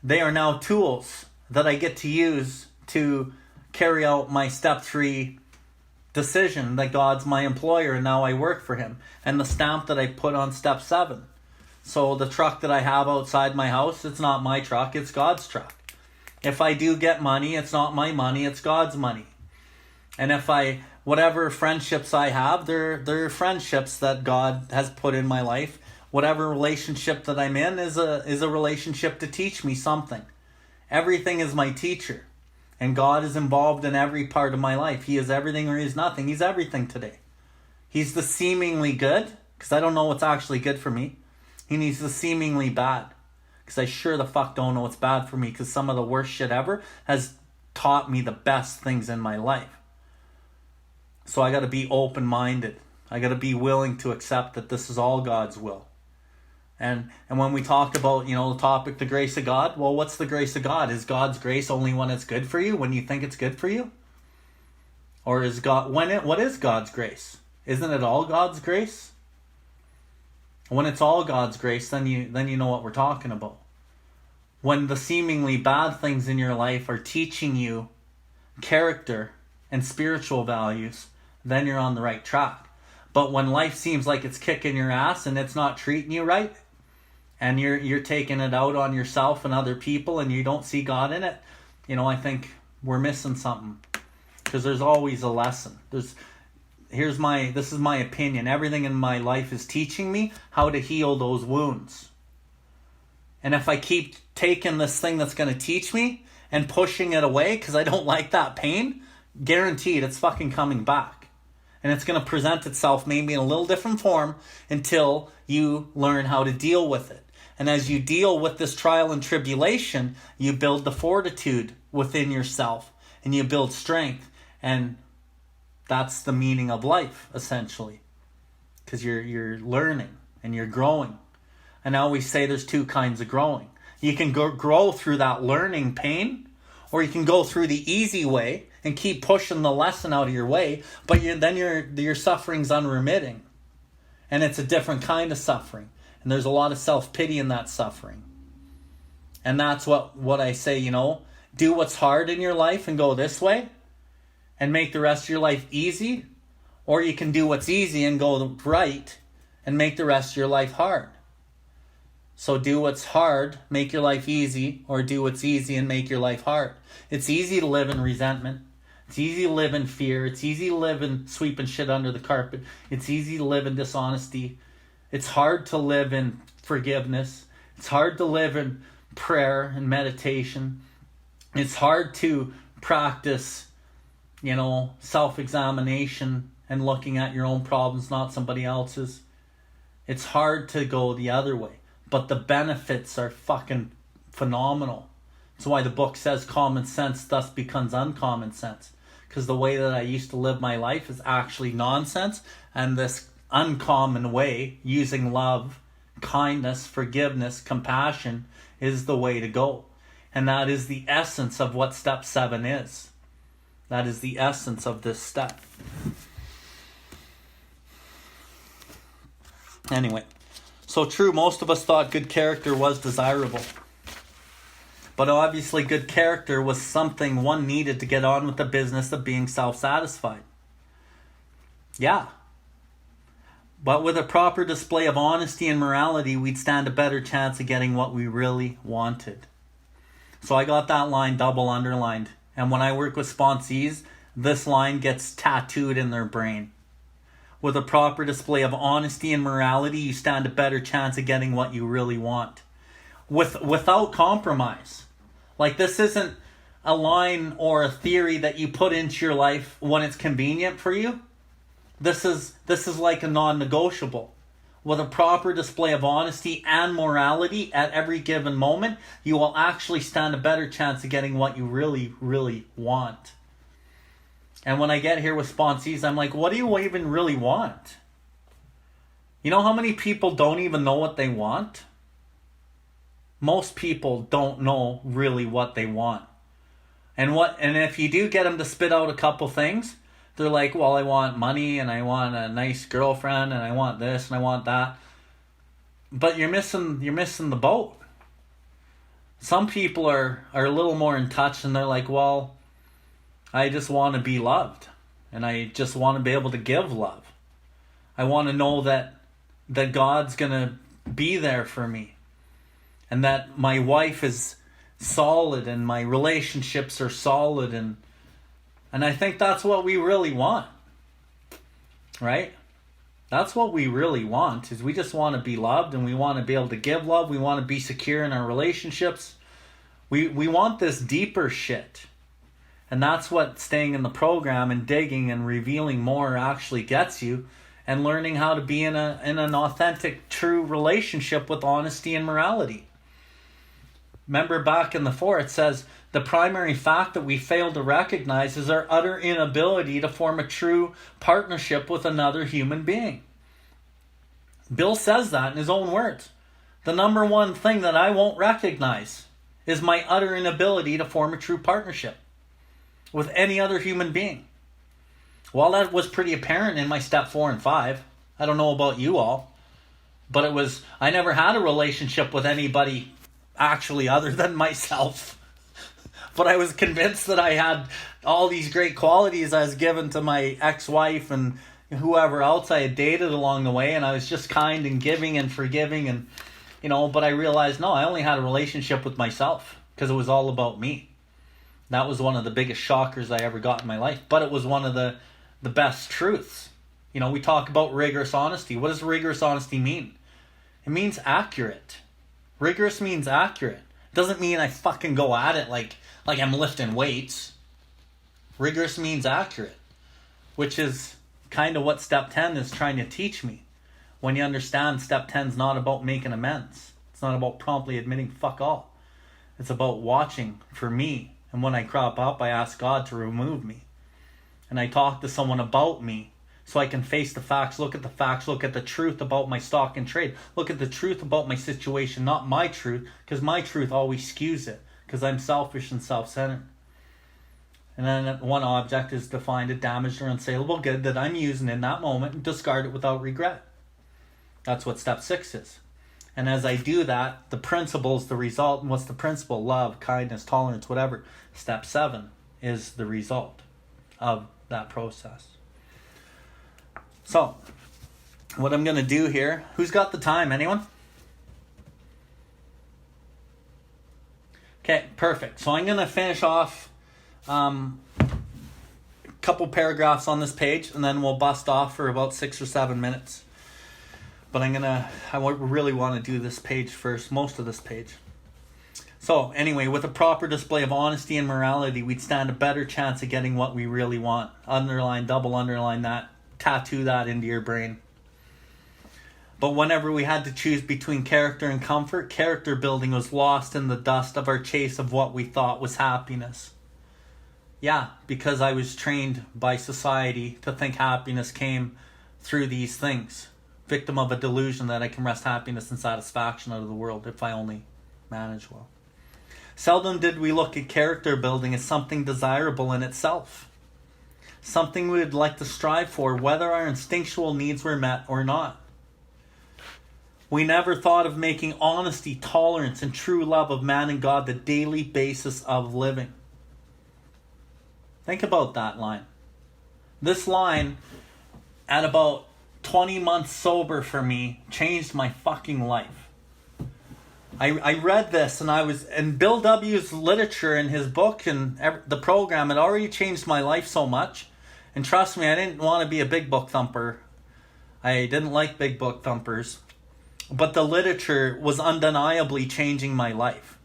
They are now tools that I get to use to carry out my step 3 decision that God's my employer and now I work for him, and the stamp that I put on step 7. So the truck that I have outside my house, it's not my truck, it's God's truck. If I do get money, it's not my money, it's God's money. And if whatever friendships I have, they're friendships that God has put in my life. Whatever relationship that I'm in is a relationship to teach me something. Everything is my teacher. And God is involved in every part of my life. He is everything or He is nothing. He's everything today. He's the seemingly good, because I don't know what's actually good for me. And He's the seemingly bad, because I sure the fuck don't know what's bad for me, because some of the worst shit ever has taught me the best things in my life. So I got to be open-minded. I got to be willing to accept that this is all God's will. And when we talk about, the topic, the grace of God, well, what's the grace of God? Is God's grace only when it's good for you, when you think it's good for you? Or is what is God's grace? Isn't it all God's grace? When it's all God's grace, then you know what we're talking about. When the seemingly bad things in your life are teaching you character and spiritual values, then you're on the right track. But when life seems like it's kicking your ass and it's not treating you right, and you're taking it out on yourself and other people, and you don't see God in it, I think we're missing something. Because there's always a lesson. This is my opinion. Everything in my life is teaching me how to heal those wounds. And if I keep taking this thing that's going to teach me and pushing it away because I don't like that pain, guaranteed it's fucking coming back. And it's going to present itself maybe in a little different form until you learn how to deal with it. And as you deal with this trial and tribulation, you build the fortitude within yourself and you build strength. And that's the meaning of life, essentially. Because you're learning and you're growing. And I always say there's two kinds of growing. You can grow through that learning pain, or you can go through the easy way and keep pushing the lesson out of your way, but then your suffering's unremitting. And it's a different kind of suffering. And there's a lot of self-pity in that suffering. And that's what I say, do what's hard in your life and go this way and make the rest of your life easy. Or you can do what's easy and go right and make the rest of your life hard. So do what's hard, make your life easy, or do what's easy and make your life hard. It's easy to live in resentment. It's easy to live in fear. It's easy to live in sweeping shit under the carpet. It's easy to live in dishonesty. It's hard to live in forgiveness. It's hard to live in prayer and meditation. It's hard to practice, self-examination and looking at your own problems, not somebody else's. It's hard to go the other way. But the benefits are fucking phenomenal. That's why the book says common sense thus becomes uncommon sense. Because the way that I used to live my life is actually nonsense. And this uncommon way, using love, kindness, forgiveness, compassion, is the way to go. And that is the essence of what step 7 is. That is the essence of this step. Anyway. So true, most of us thought good character was desirable. But obviously good character was something one needed to get on with the business of being self-satisfied. Yeah. But with a proper display of honesty and morality, we'd stand a better chance of getting what we really wanted. So I got that line double underlined. And when I work with sponsees, this line gets tattooed in their brain. With a proper display of honesty and morality, you stand a better chance of getting what you really want. Without compromise. Like, this isn't a line or a theory that you put into your life when it's convenient for you. This is like a non-negotiable. With a proper display of honesty and morality at every given moment, you will actually stand a better chance of getting what you really, really want. And when I get here with sponsees, I'm like, what do you even really want? You know how many people don't even know what they want? Most people don't know really what they want. And if you do get them to spit out a couple things, they're like, well, I want money, and I want a nice girlfriend, and I want this, and I want that. But you're missing the boat. Some people are a little more in touch, and they're like, well, I just want to be loved, and I just want to be able to give love. I want to know that God's going to be there for me, and that my wife is solid and my relationships are solid, and I think that's what we really want, right? That's what we really want, is we just want to be loved, and we want to be able to give love. We want to be secure in our relationships. We want this deeper shit. And that's what staying in the program and digging and revealing more actually gets you, and learning how to be in an authentic, true relationship with honesty and morality. Remember back in the 4, it says, the primary fact that we fail to recognize is our utter inability to form a true partnership with another human being. Bill says that in his own words. The number one thing that I won't recognize is my utter inability to form a true partnership with any other human being. Well, that was pretty apparent in my step 4 and 5. I don't know about you all, but I never had a relationship with anybody actually other than myself. But I was convinced that I had all these great qualities I was given to my ex-wife and whoever else I had dated along the way, and I was just kind and giving and forgiving, and but I realized, no, I only had a relationship with myself because it was all about me. That was one of the biggest shockers I ever got in my life, but it was one of the best truths. We talk about rigorous honesty. What does rigorous honesty mean? It means accurate. Rigorous means accurate. It doesn't mean I fucking go at it like I'm lifting weights. Rigorous means accurate, which is kind of what step 10 is trying to teach me. When you understand step 10 is not about making amends. It's not about promptly admitting fuck all. It's about watching for me. And when I crop up, I ask God to remove me. And I talk to someone about me so I can face the facts, look at the truth about my stock and trade. Look at the truth about my situation, not my truth, because my truth always skews it, because I'm selfish and self-centered. And then one object is to find a damaged or unsaleable good that I'm using in that moment and discard it without regret. That's what step 6 is. And as I do that, the principle is the result. And what's the principle? Love, kindness, tolerance, whatever. Step 7 is the result of that process. So, what I'm going to do here, who's got the time? Anyone? Okay, perfect. So I'm going to finish off a couple paragraphs on this page, and then we'll bust off for about 6 or 7 minutes. But I really want to do this page first, most of this page. So anyway, with a proper display of honesty and morality, we'd stand a better chance of getting what we really want. Underline, double underline that, tattoo that into your brain. But whenever we had to choose between character and comfort, character building was lost in the dust of our chase of what we thought was happiness. Yeah, because I was trained by society to think happiness came through these things. Victim of a delusion that I can wrest happiness and satisfaction out of the world if I only manage well. Seldom did we look at character building as something desirable in itself. Something we would like to strive for, whether our instinctual needs were met or not. We never thought of making honesty, tolerance, and true love of man and God the daily basis of living. Think about that line. This line, at about 20 months sober for me, changed my fucking life. I read this and Bill W.'s literature in his book and the program had already changed my life so much. And trust me, I didn't want to be a big book thumper. I didn't like big book thumpers. But the literature was undeniably changing my life.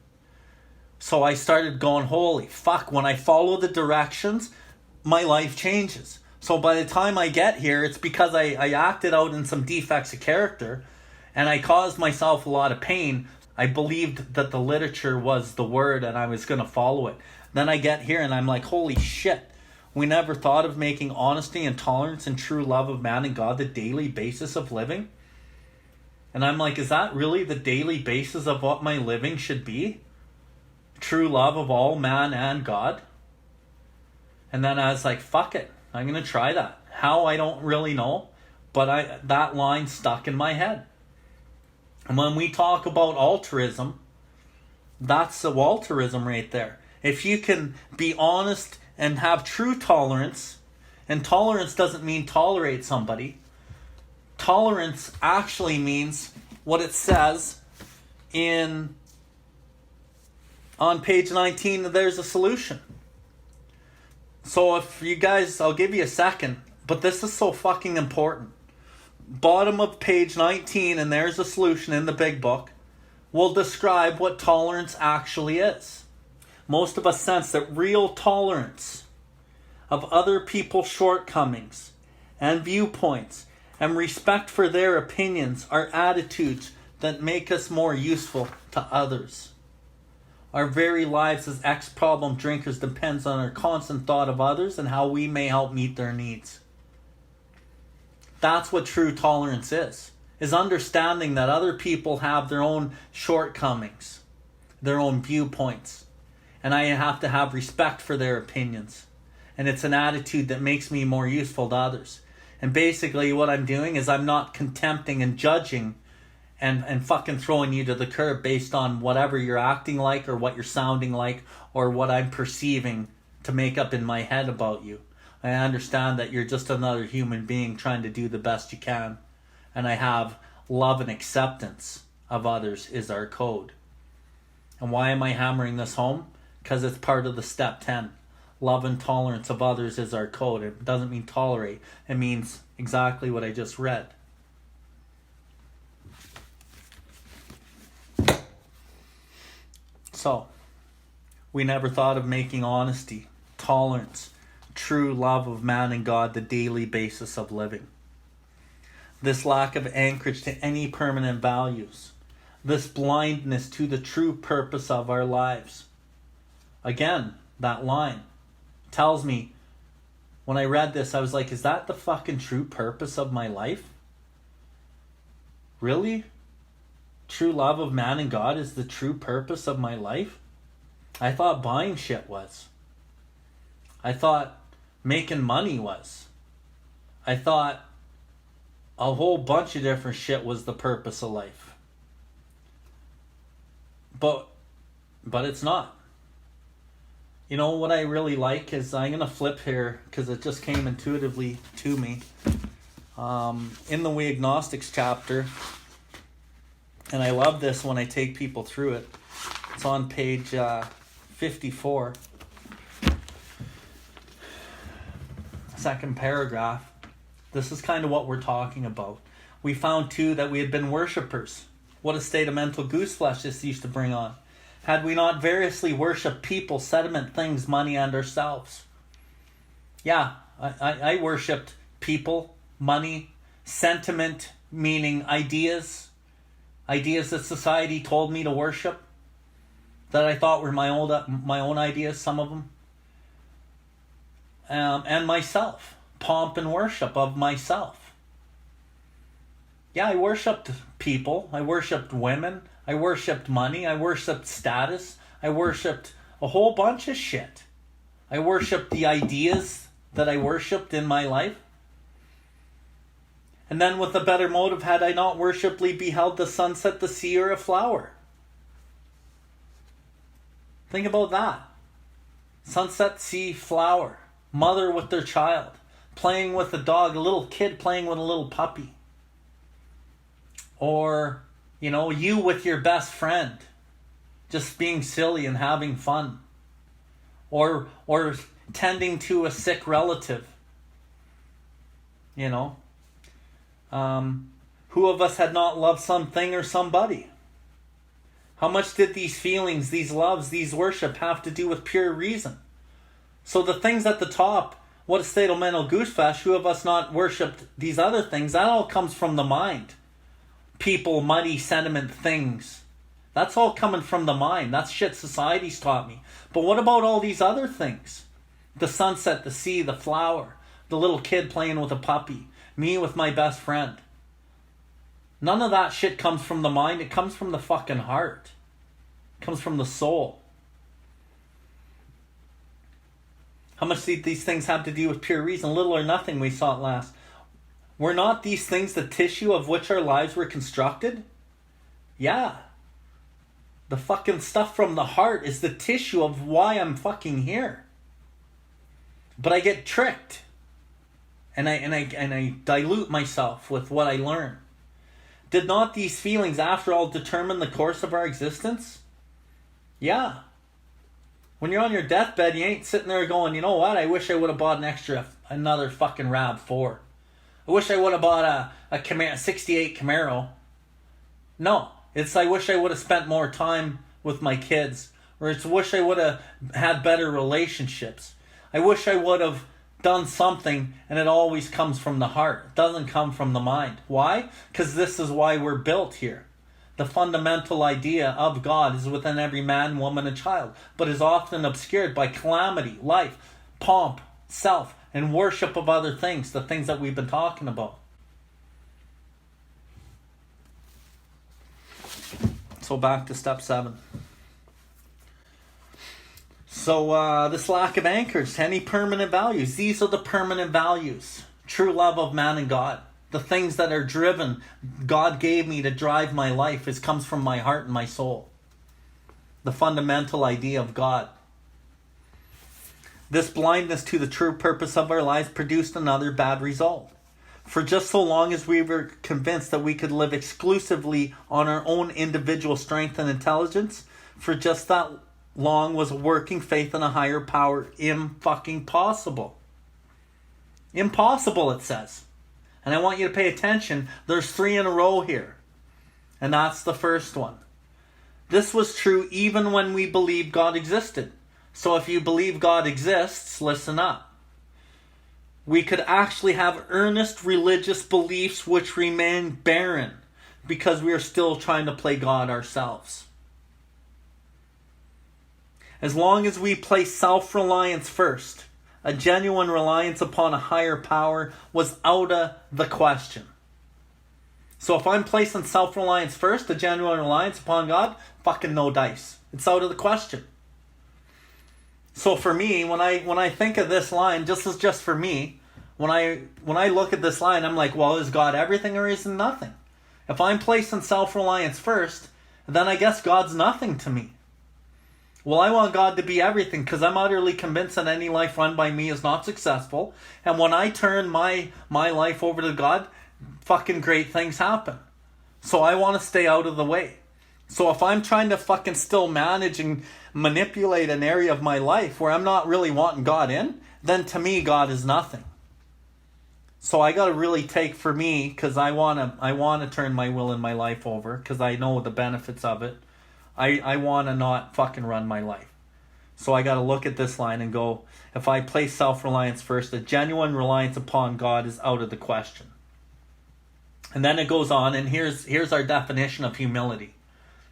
So I started going, holy fuck, when I follow the directions, my life changes. So by the time I get here, it's because I acted out in some defects of character and I caused myself a lot of pain. I believed that the literature was the word and I was going to follow it. Then I get here and I'm like, holy shit. We never thought of making honesty and tolerance and true love of man and God the daily basis of living. And I'm like, is that really the daily basis of what my living should be? True love of all man and God? And then I was like, fuck it. I'm going to try that. How, I don't really know. But that line stuck in my head. And when we talk about altruism, that's the altruism right there. If you can be honest and have true tolerance, and tolerance doesn't mean tolerate somebody. Tolerance actually means what it says on page 19, there's a solution. So if you guys, I'll give you a second, but this is so fucking important. Bottom of page 19, and there's a solution in the big book, will describe what tolerance actually is. most of us sense that real tolerance of other people's shortcomings and viewpoints and respect for their opinions are attitudes that make us more useful to others. Our very lives as ex-problem drinkers depends on our constant thought of others and how we may help meet their needs. That's what true tolerance is understanding that other people have their own shortcomings, their own viewpoints, and I have to have respect for their opinions. And it's an attitude that makes me more useful to others. And basically what I'm doing is I'm not contempting and judging and fucking throwing you to the curb based on whatever you're acting like or what you're sounding like or what I'm perceiving to make up in my head about you. I understand that you're just another human being trying to do the best you can. And I have love and acceptance of others is our code. And why am I hammering this home? Because it's part of the step 10. Love and tolerance of others is our code. It doesn't mean tolerate. It means exactly what I just read. So, we never thought of making honesty, tolerance, true love of man and God the daily basis of living. This lack of anchorage to any permanent values, this blindness to the true purpose of our lives. Again, that line tells me, when I read this, I was like, is that the fucking true purpose of my life? Really? True love of man and God is the true purpose of my life? I thought buying shit was. I thought making money was. I thought a whole bunch of different shit was the purpose of life. But it's not. You know what I really like is, I'm going to flip here because it just came intuitively to me. In the We Agnostics chapter, and I love this when I take people through it. It's on page 54. Second paragraph. This is kind of what we're talking about. We found too that we had been worshippers. What a state of mental gooseflesh this used to bring on. Had we not variously worshipped people, sediment, things, money, and ourselves. Yeah, I worshipped people, money, sentiment, meaning ideas that society told me to worship, that I thought were my own ideas, some of them, and myself, pomp and worship of myself. Yeah, I worshipped people, I worshipped women, I worshipped money, I worshipped status, I worshipped a whole bunch of shit. I worshipped the ideas that I worshipped in my life. And then with a better motive, had I not worshipfully beheld the sunset, the sea, or a flower? Think about that. Sunset, sea, flower. Mother with their child. Playing with a dog. A little kid playing with a little puppy. Or, you with your best friend. Just being silly and having fun. Or tending to a sick relative. Who of us had not loved something or somebody? How much did these feelings, these loves, these worship have to do with pure reason? So the things at the top, what a state of mental gooseflesh, who of us not worshipped these other things, that all comes from the mind. People, money, sentiment, things. That's all coming from the mind. That's shit society's taught me. But what about all these other things? The sunset, the sea, the flower, the little kid playing with a puppy, me with my best friend. None of that shit comes from the mind. It comes from the fucking heart. It comes from the soul. How much do these things have to do with pure reason? Little or nothing, we saw it last. Were not these things the tissue of which our lives were constructed? Yeah. The fucking stuff from the heart is the tissue of why I'm fucking here. But I get tricked. And I dilute myself with what I learn. Did not these feelings, after all, determine the course of our existence? Yeah. When you're on your deathbed, you ain't sitting there going, you know what, I wish I would have bought another fucking RAV4. I wish I would have bought a 68 Camaro. No. It's I wish I would have spent more time with my kids, Or it's wish I would have had better relationships. I wish I would have done something, and it always comes from the heart. It doesn't come from the mind. Why? Because this is why we're built here. The fundamental idea of God is within every man, woman, and child, but is often obscured by calamity, life, pomp, self, and worship of other things, the things that we've been talking about. So back to step 7. So this lack of anchors, any permanent values. These are the permanent values. True love of man and God. The things that are driven, God gave me to drive my life, comes from my heart and my soul. The fundamental idea of God. This blindness to the true purpose of our lives produced another bad result. For just so long as we were convinced that we could live exclusively on our own individual strength and intelligence, for just that long was working faith in a higher power impossible. Impossible, it says. And I want you to pay attention. There's 3 in a row here. And that's the first one. This was true even when we believed God existed. So if you believe God exists, listen up. We could actually have earnest religious beliefs which remain barren because we are still trying to play God ourselves. As long as we place self-reliance first, a genuine reliance upon a higher power was out of the question. So if I'm placing self-reliance first, a genuine reliance upon God, fucking no dice. It's out of the question. So for me, when I think of this line, just for me, when I look at this line, I'm like, well, is God everything or is he nothing? If I'm placing self-reliance first, then I guess God's nothing to me. Well, I want God to be everything because I'm utterly convinced that any life run by me is not successful. And when I turn my life over to God, fucking great things happen. So I want to stay out of the way. So if I'm trying to fucking still manage and manipulate an area of my life where I'm not really wanting God in, then to me God is nothing. So I got to really take for me, because I want to turn my will and my life over because I know the benefits of it. I want to not fucking run my life. So I got to look at this line and go, if I place self-reliance first, a genuine reliance upon God is out of the question. And then it goes on, and here's our definition of humility.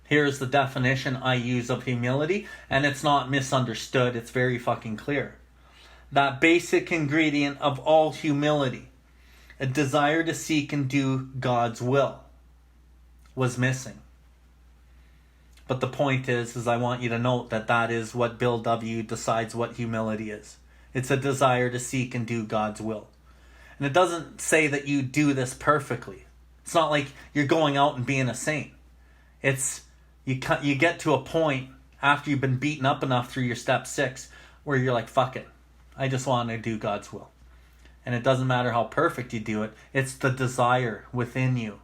Here's the definition I use of humility, and it's not misunderstood. It's very fucking clear. That basic ingredient of all humility, a desire to seek and do God's will, was missing. But the point is I want you to note that is what Bill W. decides what humility is. It's a desire to seek and do God's will. And it doesn't say that you do this perfectly. It's not like you're going out and being a saint. It's you get to a point after you've been beaten up enough through your step 6 where you're like, fuck it. I just want to do God's will. And it doesn't matter how perfect you do it. It's the desire within you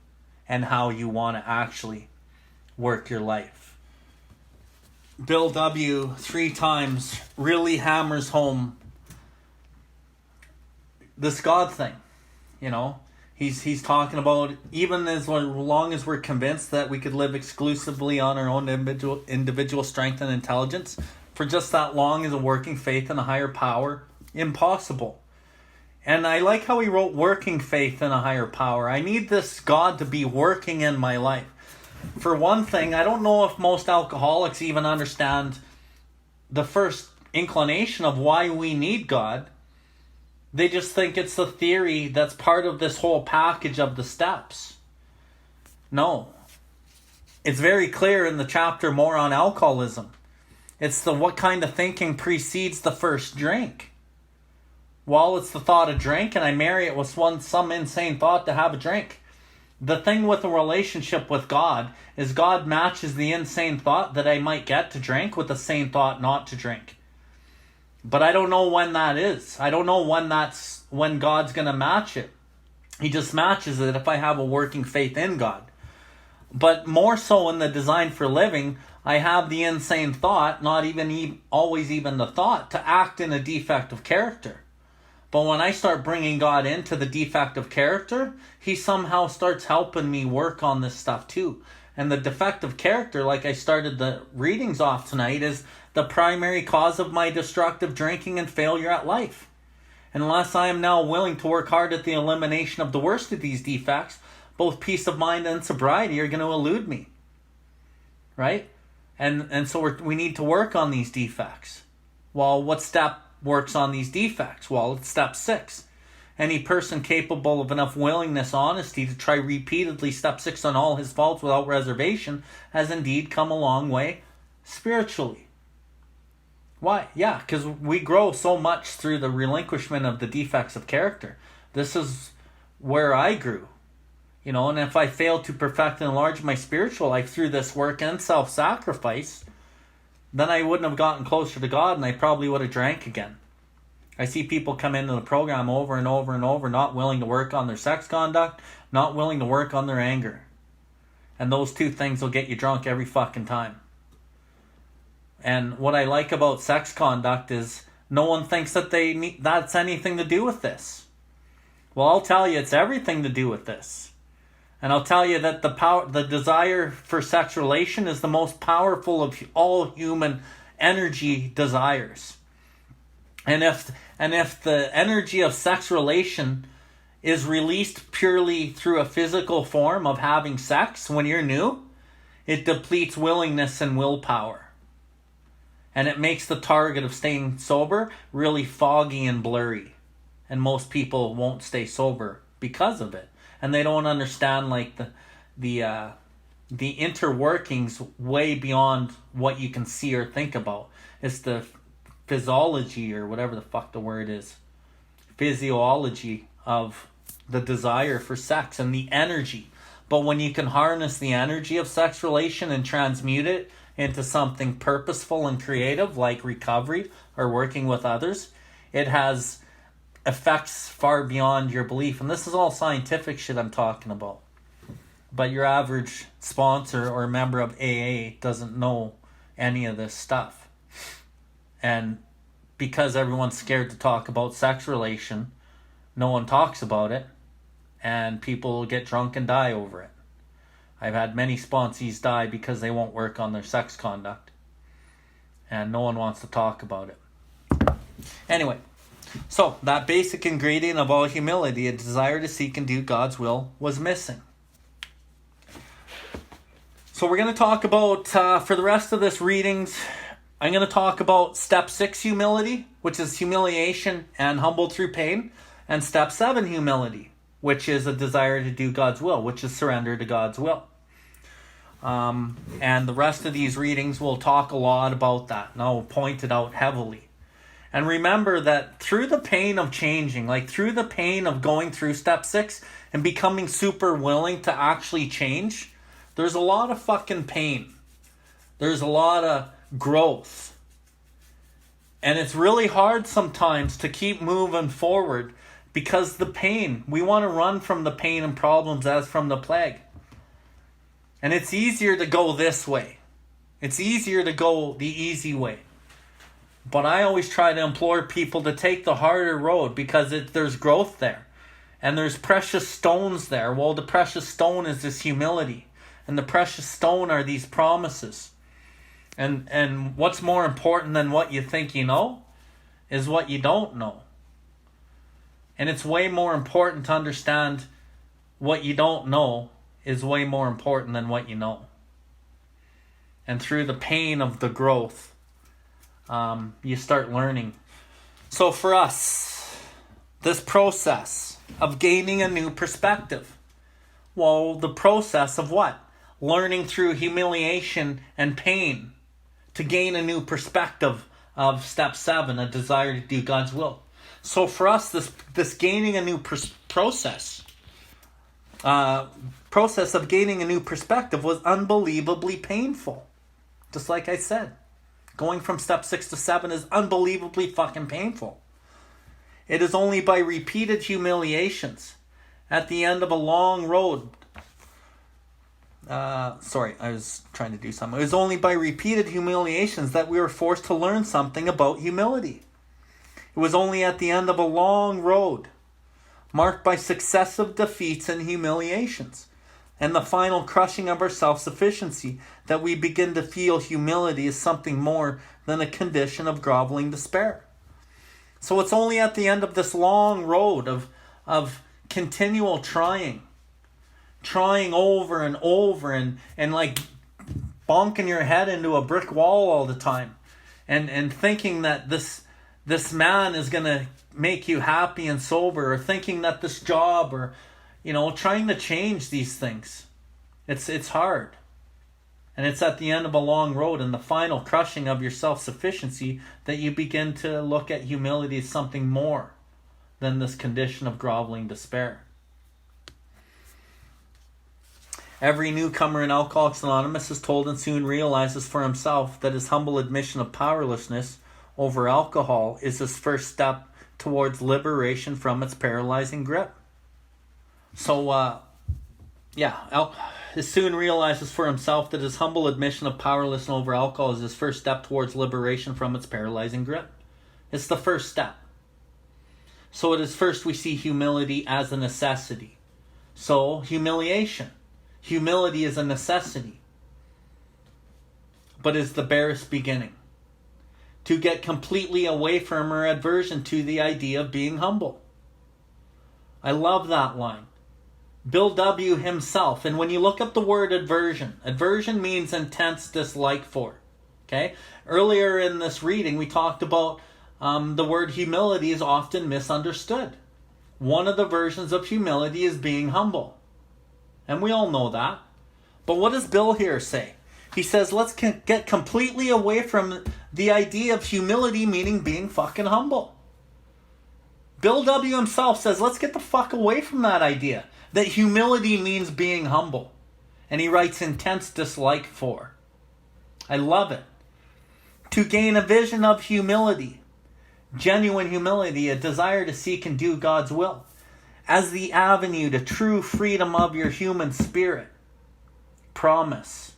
and how you want to actually work your life. Bill W. 3 times really hammers home this God thing. You know, he's talking about even as long as we're convinced that we could live exclusively on our own individual strength and intelligence, for just that long is a working faith in a higher power impossible. And I like how he wrote working faith in a higher power. I need this God to be working in my life. For one thing, I don't know if most alcoholics even understand the first inclination of why we need God. They just think it's the theory that's part of this whole package of the steps. No. It's very clear in the chapter more on alcoholism. It's the what kind of thinking precedes the first drink. Well, it's the thought of drink, and I marry it with some insane thought to have a drink. The thing with a relationship with God is God matches the insane thought that I might get to drink with the sane thought not to drink. But I don't know when that is. I don't know when God's going to match it. He just matches it if I have a working faith in God. But more so in the design for living, I have the insane thought, not even always even the thought, to act in a defective character. But when I start bringing God into the defect of character, he somehow starts helping me work on this stuff too. And the defective character, like I started the readings off tonight, is the primary cause of my destructive drinking and failure at life. Unless I am now willing to work hard at the elimination of the worst of these defects, both peace of mind and sobriety are going to elude me. Right? And so we need to work on these defects. Well, what step works on these defects? Well, it's step 6. Any person capable of enough willingness, honesty to try repeatedly step 6 on all his faults without reservation has indeed come a long way spiritually. Why? Yeah, because we grow so much through the relinquishment of the defects of character. This is where I grew. And if I failed to perfect and enlarge my spiritual life through this work and self-sacrifice, then I wouldn't have gotten closer to God, and I probably would have drank again. I see people come into the program over and over and over, not willing to work on their sex conduct, not willing to work on their anger. And those two things will get you drunk every fucking time. And what I like about sex conduct is no one thinks that that's anything to do with this. Well, I'll tell you, it's everything to do with this. And I'll tell you that the desire for sex relation is the most powerful of all human energy desires. And if the energy of sex relation is released purely through a physical form of having sex when you're new, it depletes willingness and willpower. And it makes the target of staying sober really foggy and blurry. And most people won't stay sober because of it. And they don't understand like the interworkings way beyond what you can see or think about. It's the physiology, or whatever the fuck the word is, physiology of the desire for sex and the energy. But when you can harness the energy of sex relation and transmute it into something purposeful and creative like recovery or working with others, it has effects far beyond your belief. And this is all scientific shit I'm talking about. But your average sponsor or member of AA doesn't know any of this stuff. And because everyone's scared to talk about sex relation, no one talks about it, and people get drunk and die over it. I've had many sponsees die because they won't work on their sex conduct, and no one wants to talk about it. Anyway, so that basic ingredient of all humility, a desire to seek and do God's will, was missing. So we're going to talk about, for the rest of this readings, I'm going to talk about step 6 humility, which is humiliation and humbled through pain, and step 7 humility, which is a desire to do God's will, which is surrender to God's will. And the rest of these readings will talk a lot about that, and I'll point it out heavily. And remember that through the pain of changing, like through the pain of going through step 6 and becoming super willing to actually change, there's a lot of fucking pain. There's a lot of growth. And it's really hard sometimes to keep moving forward because the pain, we want to run from the pain and problems as from the plague. And it's easier to go this way. It's easier to go the easy way. But I always try to implore people to take the harder road because there's growth there. And there's precious stones there. Well, the precious stone is this humility. And the precious stone are these promises. And what's more important than what you think you know is what you don't know. And it's way more important to understand what you don't know is way more important than what you know. And through the pain of the growth, you start learning. So for us, this process of gaining a new perspective, well, the process of what? Learning through humiliation and pain to gain a new perspective of step 7, a desire to do God's will. So for us, this gaining a new process of gaining a new perspective was unbelievably painful. Just like I said, going from step 6 to 7 is unbelievably fucking painful. It is only by repeated humiliations at the end of a long road. Sorry, I was trying to do something. It was only by repeated humiliations that we were forced to learn something about humility. It was only at the end of a long road, marked by successive defeats and humiliations, and the final crushing of our self-sufficiency, that we begin to feel humility is something more than a condition of groveling despair. So it's only at the end of this long road of continual trying over and over and like bonking your head into a brick wall all the time and thinking that this man is going to make you happy and sober, or thinking that this job, or trying to change these things. It's hard. And it's at the end of a long road and the final crushing of your self-sufficiency that you begin to look at humility as something more than this condition of groveling despair. Every newcomer in Alcoholics Anonymous is told and soon realizes for himself that his humble admission of powerlessness over alcohol is his first step towards liberation from its paralyzing grip. So, he soon realizes for himself that his humble admission of powerlessness over alcohol is his first step towards liberation from its paralyzing grip. It's the first step. So it is first we see humility as a necessity. So, humiliation. Humility is a necessity, but is the barest beginning. To get completely away from or aversion to the idea of being humble. I love that line. Bill W. himself, and when you look up the word aversion means intense dislike for. Okay? Earlier in this reading, we talked about the word humility is often misunderstood. One of the versions of humility is being humble. And we all know that. But what does Bill here say? He says, let's get completely away from the idea of humility meaning being fucking humble. Bill W. himself says, let's get the fuck away from that idea. That humility means being humble. And he writes intense dislike for. I love it. To gain a vision of humility. Genuine humility, a desire to seek and do God's will. As the avenue to true freedom of your human spirit. Promise.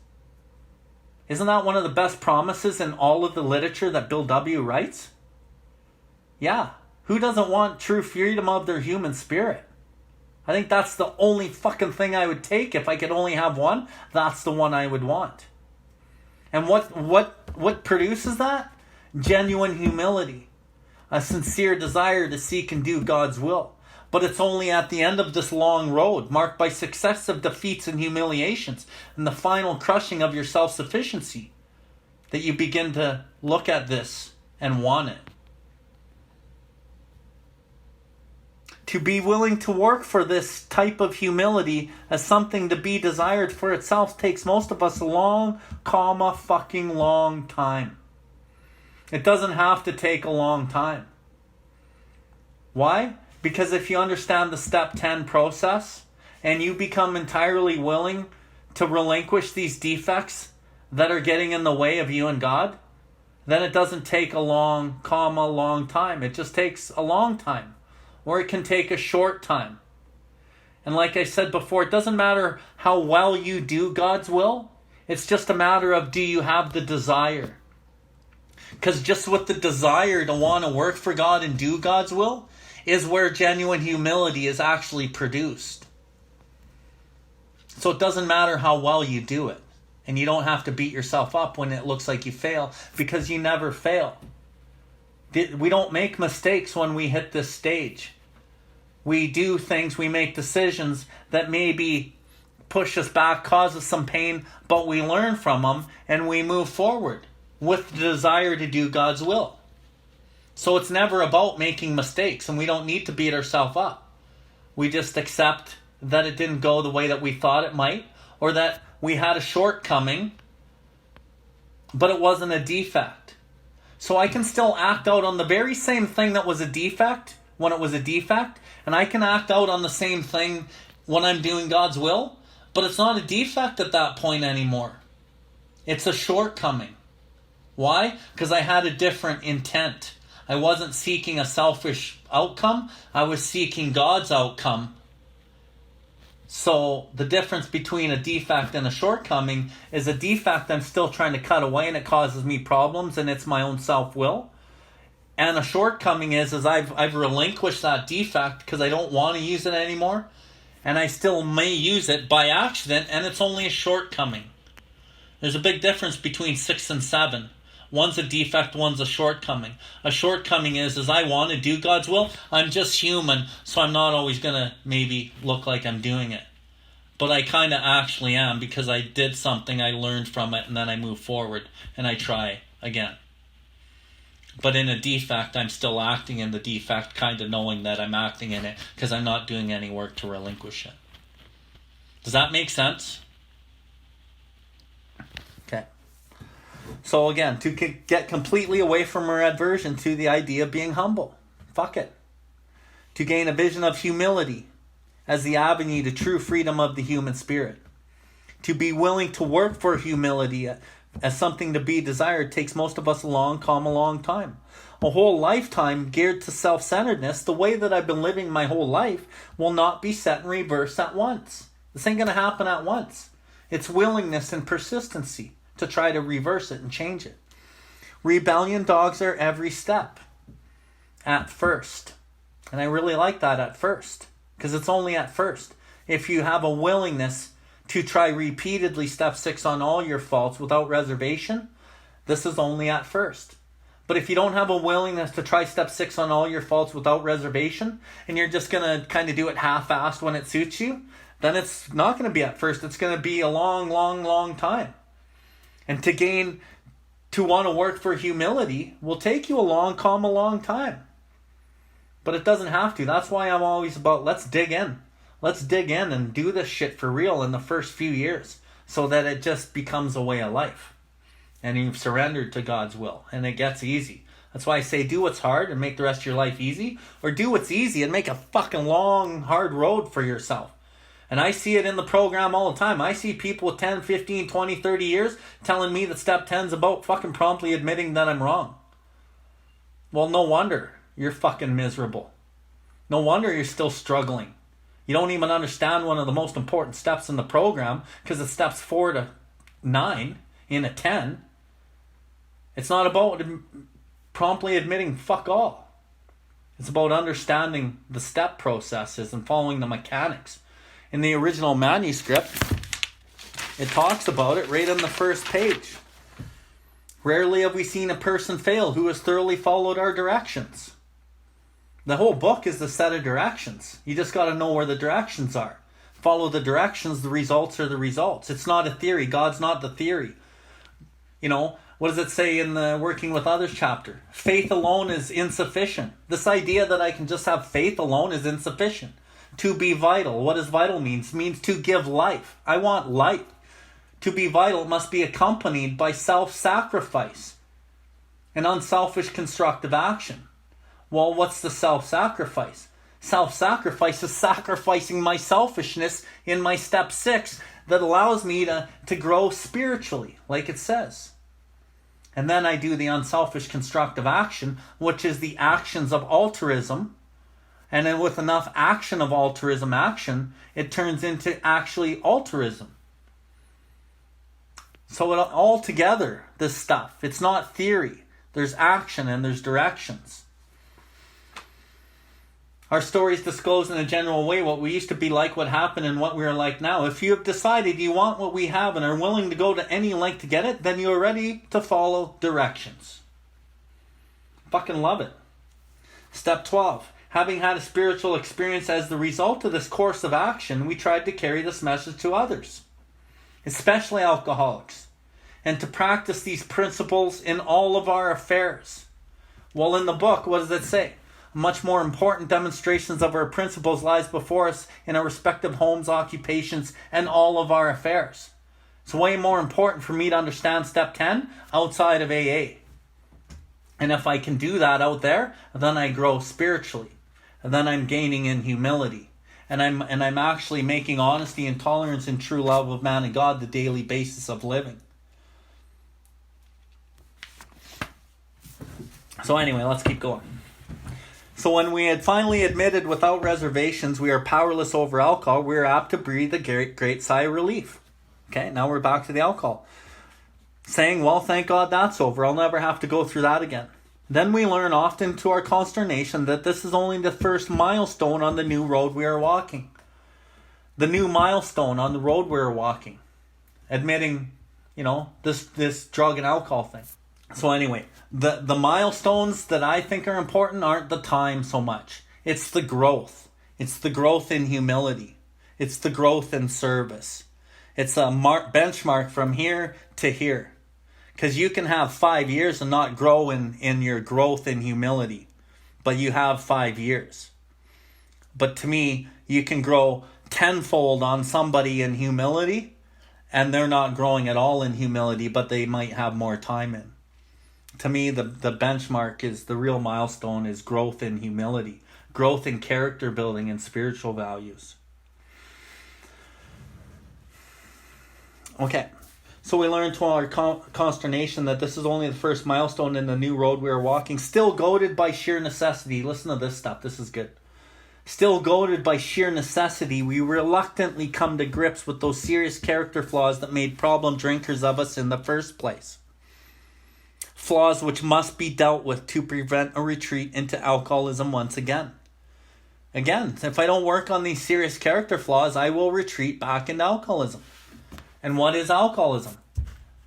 Isn't that one of the best promises in all of the literature that Bill W. writes? Yeah. Who doesn't want true freedom of their human spirit? I think that's the only fucking thing I would take. If I could only have one, that's the one I would want. And what produces that? Genuine humility. A sincere desire to seek and do God's will. But it's only at the end of this long road, marked by successive defeats and humiliations, and the final crushing of your self-sufficiency, that you begin to look at this and want it. To be willing to work for this type of humility as something to be desired for itself takes most of us a long time. It doesn't have to take a long time. Why? Because if you understand the step 10 process and you become entirely willing to relinquish these defects that are getting in the way of you and God, then it doesn't take a long time. It just takes a long time. Or it can take a short time. And like I said before, it doesn't matter how well you do God's will. It's just a matter of, do you have the desire? Because just with the desire to want to work for God and do God's will is where genuine humility is actually produced. So it doesn't matter how well you do it. And you don't have to beat yourself up when it looks like you fail, because you never fail. We don't make mistakes when we hit this stage. We do things, we make decisions that maybe push us back, cause us some pain, but we learn from them and we move forward with the desire to do God's will. So it's never about making mistakes, and we don't need to beat ourselves up. We just accept that it didn't go the way that we thought it might, or that we had a shortcoming, but it wasn't a defect. So I can still act out on the very same thing that was a defect when it was a defect, and I can act out on the same thing when I'm doing God's will, but it's not a defect at that point anymore. It's a shortcoming. Why? Because I had a different intent. I wasn't seeking a selfish outcome. I was seeking God's outcome. So the difference between a defect and a shortcoming is a defect I'm still trying to cut away and it causes me problems and it's my own self-will. And a shortcoming is I've relinquished that defect because I don't want to use it anymore. And I still may use it by accident, and it's only a shortcoming. There's a big difference between 6 and 7. One's a defect, one's a shortcoming. A shortcoming is I want to do God's will. I'm just human, so I'm not always going to maybe look like I'm doing it. But I kind of actually am, because I did something, I learned from it, and then I move forward and I try again. But in a defect, I'm still acting in the defect, kind of knowing that I'm acting in it, because I'm not doing any work to relinquish it. Does that make sense? Okay. So again, to get completely away from our aversion to the idea of being humble. Fuck it. To gain a vision of humility as the avenue to true freedom of the human spirit. To be willing to work for humility as something to be desired takes most of us a long time. A whole lifetime geared to self-centeredness, the way that I've been living my whole life, will not be set in reverse at once. This ain't going to happen at once. It's willingness and persistency to try to reverse it and change it. Rebellion dogs are every step at first. And I really like that, at first, because it's only at first. If you have a willingness to try repeatedly step 6 on all your faults without reservation, this is only at first. But if you don't have a willingness to try step 6 on all your faults without reservation, and you're just going to kind of do it half-assed when it suits you, then it's not going to be at first. It's going to be a long time. And to want to work for humility will take you a long time. But it doesn't have to. That's why I'm always about, let's dig in. Let's dig in and do this shit for real in the first few years, so that it just becomes a way of life. And you've surrendered to God's will, and it gets easy. That's why I say do what's hard and make the rest of your life easy, or do what's easy and make a fucking long, hard road for yourself. And I see it in the program all the time. I see people with 10, 15, 20, 30 years telling me that step 10's about fucking promptly admitting that I'm wrong. Well, no wonder you're fucking miserable. No wonder you're still struggling. You don't even understand one of the most important steps in the program, because it's steps 4 to 9 in a 10. It's not about promptly admitting fuck all. It's about understanding the step processes and following the mechanics. In the original manuscript, it talks about it right on the first page. Rarely have we seen a person fail who has thoroughly followed our directions. The whole book is the set of directions. You just got to know where the directions are. Follow the directions, the results are the results. It's not a theory. God's not the theory. You know, what does it say in the Working with Others chapter? Faith alone is insufficient. This idea that I can just have faith alone is insufficient. To be vital. What does vital mean? It means to give life. I want life. To be vital must be accompanied by self-sacrifice and unselfish constructive action. Well, what's the self-sacrifice? Self-sacrifice is sacrificing my selfishness in my step 6 that allows me to grow spiritually, like it says. And then I do the unselfish constructive action, which is the actions of altruism. And then with enough action of altruism action, it turns into actually altruism. So it all together, this stuff, it's not theory. There's action and there's directions. Our stories disclose in a general way what we used to be like, what happened, and what we are like now. If you have decided you want what we have and are willing to go to any length to get it, then you are ready to follow directions. Fucking love it. Step 12. Having had a spiritual experience as the result of this course of action, we tried to carry this message to others, especially alcoholics, and to practice these principles in all of our affairs. Well, in the book, what does it say? Much more important demonstrations of our principles lies before us in our respective homes, occupations, and all of our affairs. It's way more important for me to understand step 10 outside of AA. And if I can do that out there, then I grow spiritually. And then I'm gaining in humility. And I'm actually making honesty and tolerance and true love of man and God the daily basis of living. So anyway, let's keep going. So when we had finally admitted without reservations we are powerless over alcohol, we are apt to breathe a great sigh of relief. Okay, now we're back to the alcohol. Saying, well, thank God that's over. I'll never have to go through that again. Then we learn, often to our consternation, that this is only the first milestone on the new road we are walking. the new milestone on the road we're walking. Admitting, this drug and alcohol thing. So anyway, the milestones that I think are important aren't the time so much. It's the growth. It's the growth in humility. It's the growth in service. It's a benchmark from here to here. Because you can have 5 years and not grow in your growth in humility. But you have 5 years. But to me, you can grow tenfold on somebody in humility, and they're not growing at all in humility, but they might have more time in. To me, the benchmark is, the real milestone is growth in humility, growth in character building and spiritual values. Okay, so we learned to our consternation that this is only the first milestone in the new road we are walking, still goaded by sheer necessity. Listen to this stuff, this is good. Still goaded by sheer necessity, we reluctantly come to grips with those serious character flaws that made problem drinkers of us in the first place. Flaws which must be dealt with to prevent a retreat into alcoholism once again. Again, if I don't work on these serious character flaws, I will retreat back into alcoholism. And what is alcoholism?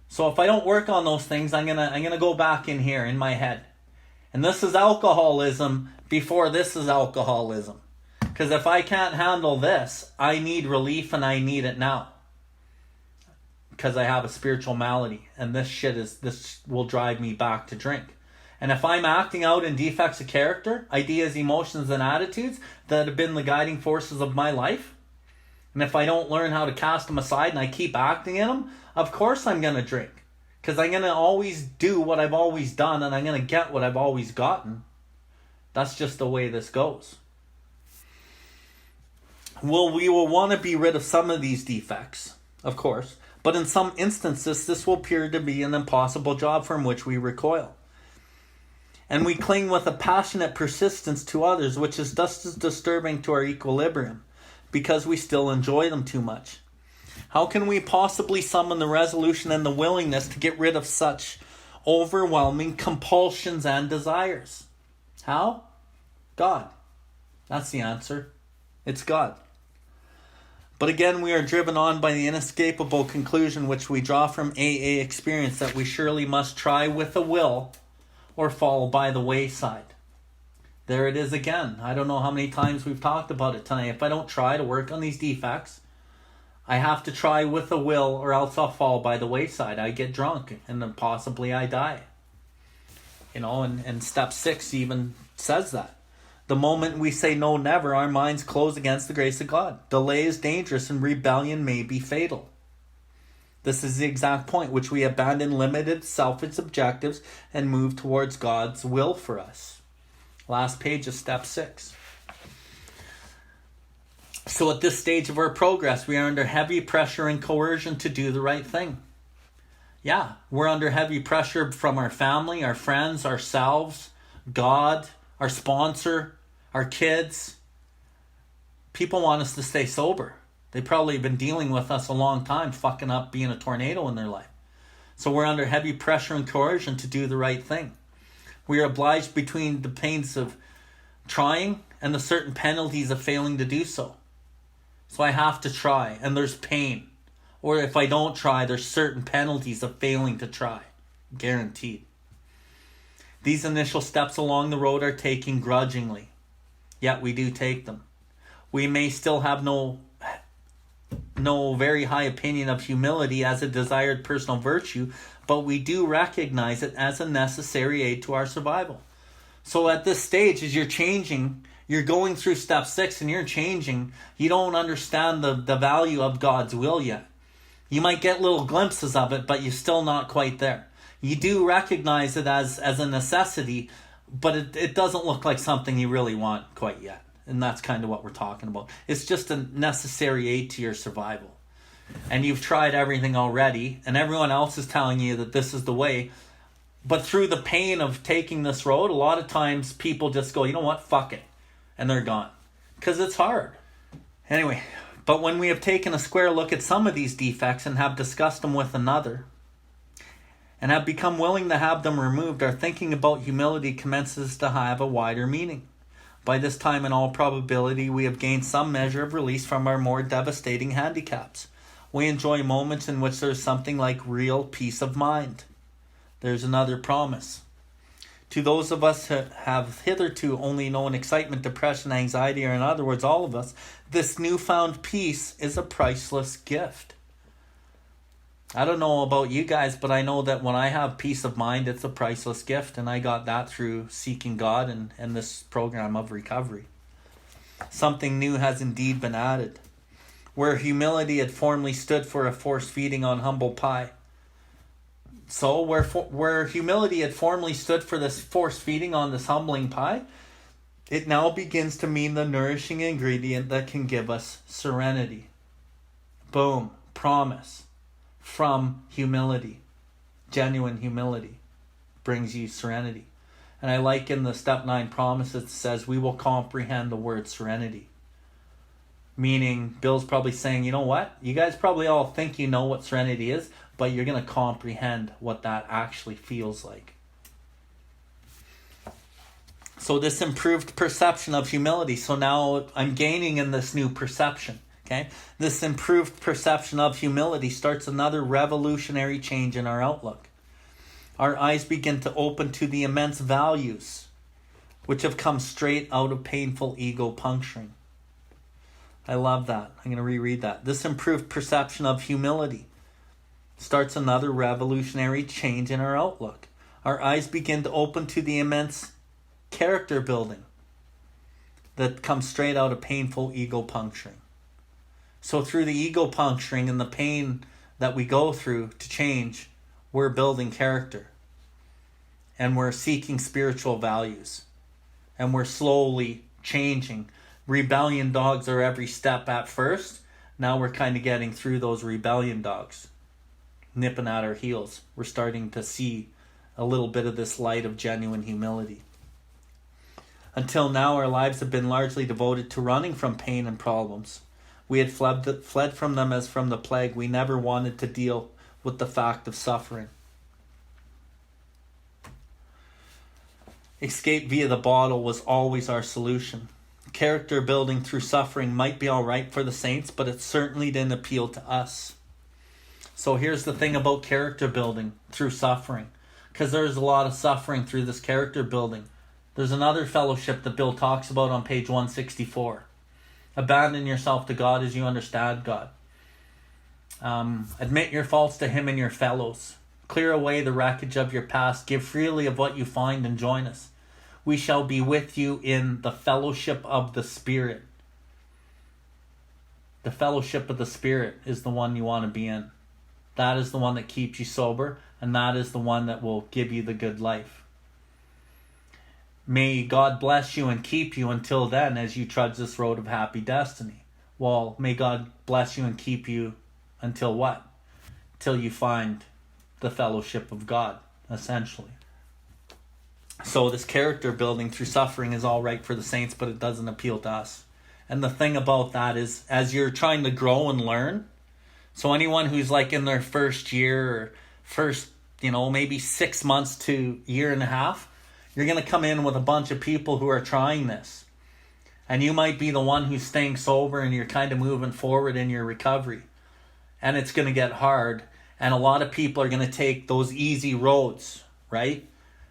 So if I don't work on those things, I'm gonna go back in here in my head. And this is alcoholism before this is alcoholism. Because if I can't handle this, I need relief and I need it now. Because I have a spiritual malady, and this will drive me back to drink. And if I'm acting out in defects of character, ideas, emotions, and attitudes that have been the guiding forces of my life, and if I don't learn how to cast them aside and I keep acting in them, of course I'm going to drink. Because I'm going to always do what I've always done, and I'm going to get what I've always gotten. That's just the way this goes. Well, we will want to be rid of some of these defects, of course. But in some instances, this will appear to be an impossible job from which we recoil. And we cling with a passionate persistence to others, which is just as disturbing to our equilibrium, because we still enjoy them too much. How can we possibly summon the resolution and the willingness to get rid of such overwhelming compulsions and desires? How? God. That's the answer. It's God. But again, we are driven on by the inescapable conclusion which we draw from AA experience that we surely must try with a will or fall by the wayside. There it is again. I don't know how many times we've talked about it tonight. If I don't try to work on these defects, I have to try with a will or else I'll fall by the wayside. I get drunk and then possibly I die. And step 6 even says that. The moment we say no, never, our minds close against the grace of God. Delay is dangerous and rebellion may be fatal. This is the exact point which we abandon limited selfish objectives and move towards God's will for us. Last page of step 6. So at this stage of our progress, we are under heavy pressure and coercion to do the right thing. Yeah, we're under heavy pressure from our family, our friends, ourselves, God, our sponsor, our kids. People want us to stay sober. They've probably been dealing with us a long time, fucking up being a tornado in their life. So we're under heavy pressure and coercion to do the right thing. We are obliged between the pains of trying and the certain penalties of failing to do so. So I have to try, and there's pain. Or if I don't try, there's certain penalties of failing to try. Guaranteed. These initial steps along the road are taken grudgingly. Yet we do take them. We may still have no very high opinion of humility as a desired personal virtue, but we do recognize it as a necessary aid to our survival. So at this stage, as you're changing, you're going through step 6 and you're changing, you don't understand the value of God's will yet. You might get little glimpses of it, but you're still not quite there. You do recognize it as a necessity, but it doesn't look like something you really want quite yet. And that's kind of what we're talking about. It's just a necessary aid to your survival. And you've tried everything already, and everyone else is telling you that this is the way. But through the pain of taking this road, a lot of times people just go, you know what, fuck it. And they're gone. Because it's hard. Anyway, but when we have taken a square look at some of these defects and have discussed them with another, and have become willing to have them removed, our thinking about humility commences to have a wider meaning. By this time, in all probability, we have gained some measure of release from our more devastating handicaps. We enjoy moments in which there is something like real peace of mind. There's another promise. To those of us who have hitherto only known excitement, depression, anxiety, or in other words, all of us, this newfound peace is a priceless gift. I don't know about you guys, but I know that when I have peace of mind, it's a priceless gift. And I got that through seeking God and this program of recovery. Something new has indeed been added. Where humility had formerly stood for a forced feeding on humble pie. So where humility had formerly stood for this forced feeding on this humbling pie, it now begins to mean the nourishing ingredient that can give us serenity. Boom. Promise. From humility. Genuine humility brings you serenity. And I like in the step 9 promise it says we will comprehend the word serenity. Meaning Bill's probably saying, you know what? You guys probably all think you know what serenity is, but you're going to comprehend what that actually feels like. So this improved perception of humility. So now I'm gaining in this new perception. Okay? This improved perception of humility starts another revolutionary change in our outlook. Our eyes begin to open to the immense values which have come straight out of painful ego puncturing. I love that. I'm going to reread that. This improved perception of humility starts another revolutionary change in our outlook. Our eyes begin to open to the immense character building that comes straight out of painful ego puncturing. So through the ego puncturing and the pain that we go through to change, we're building character. And we're seeking spiritual values. And we're slowly changing. Rebellion dogs are every step at first. Now we're kind of getting through those rebellion dogs. Nipping at our heels. We're starting to see a little bit of this light of genuine humility. Until now, our lives have been largely devoted to running from pain and problems. We had fled from them as from the plague. We never wanted to deal with the fact of suffering. Escape via the bottle was always our solution. Character building through suffering might be all right for the saints, but it certainly didn't appeal to us. So here's the thing about character building through suffering. Because there's a lot of suffering through this character building. There's another fellowship that Bill talks about on page 164. Abandon yourself to God as you understand God. Admit your faults to Him and your fellows. Clear away the wreckage of your past. Give freely of what you find and join us. We shall be with you in the fellowship of the Spirit. The fellowship of the Spirit is the one you want to be in. That is the one that keeps you sober, and that is the one that will give you the good life. May God bless you and keep you until then as you trudge this road of happy destiny. Well, may God bless you and keep you until what? Till you find the fellowship of God, essentially. So this character building through suffering is all right for the saints, but it doesn't appeal to us. And the thing about that is, as you're trying to grow and learn, so anyone who's like in their first year or first, maybe 6 months to year and a half, you're going to come in with a bunch of people who are trying this. And you might be the one who's staying sober and you're kind of moving forward in your recovery. And it's going to get hard. And a lot of people are going to take those easy roads, right?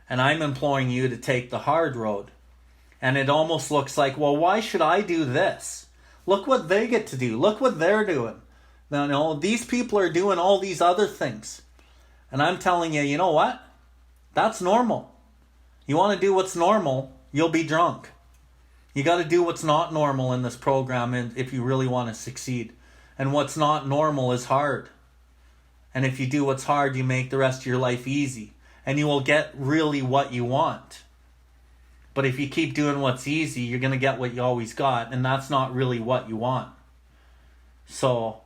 And I'm imploring you to take the hard road. And it almost looks like, well, why should I do this? Look what they get to do. Look what they're doing. Now, these people are doing all these other things. And I'm telling you, you know what? That's normal. You want to do what's normal, you'll be drunk. You got to do what's not normal in this program if you really want to succeed. And what's not normal is hard. And if you do what's hard, you make the rest of your life easy. And you will get really what you want. But if you keep doing what's easy, you're going to get what you always got. And that's not really what you want. So,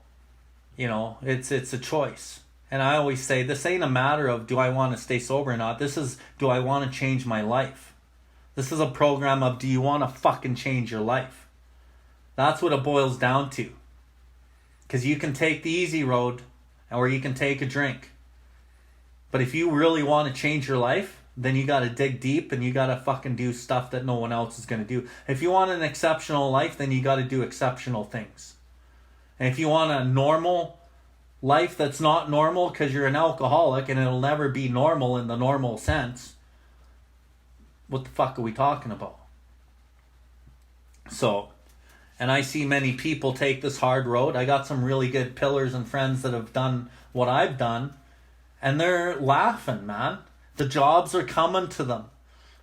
it's a choice. And I always say, this ain't a matter of do I want to stay sober or not. This is, do I want to change my life? This is a program of, do you want to fucking change your life? That's what it boils down to. Because you can take the easy road, or you can take a drink. But if you really want to change your life, then you got to dig deep and you got to fucking do stuff that no one else is going to do. If you want an exceptional life, then you got to do exceptional things. And if you want a normal life that's not normal because you're an alcoholic and it'll never be normal in the normal sense, what the fuck are we talking about? So, and I see many people take this hard road. I got some really good pillars and friends that have done what I've done, and they're laughing, man. The jobs are coming to them.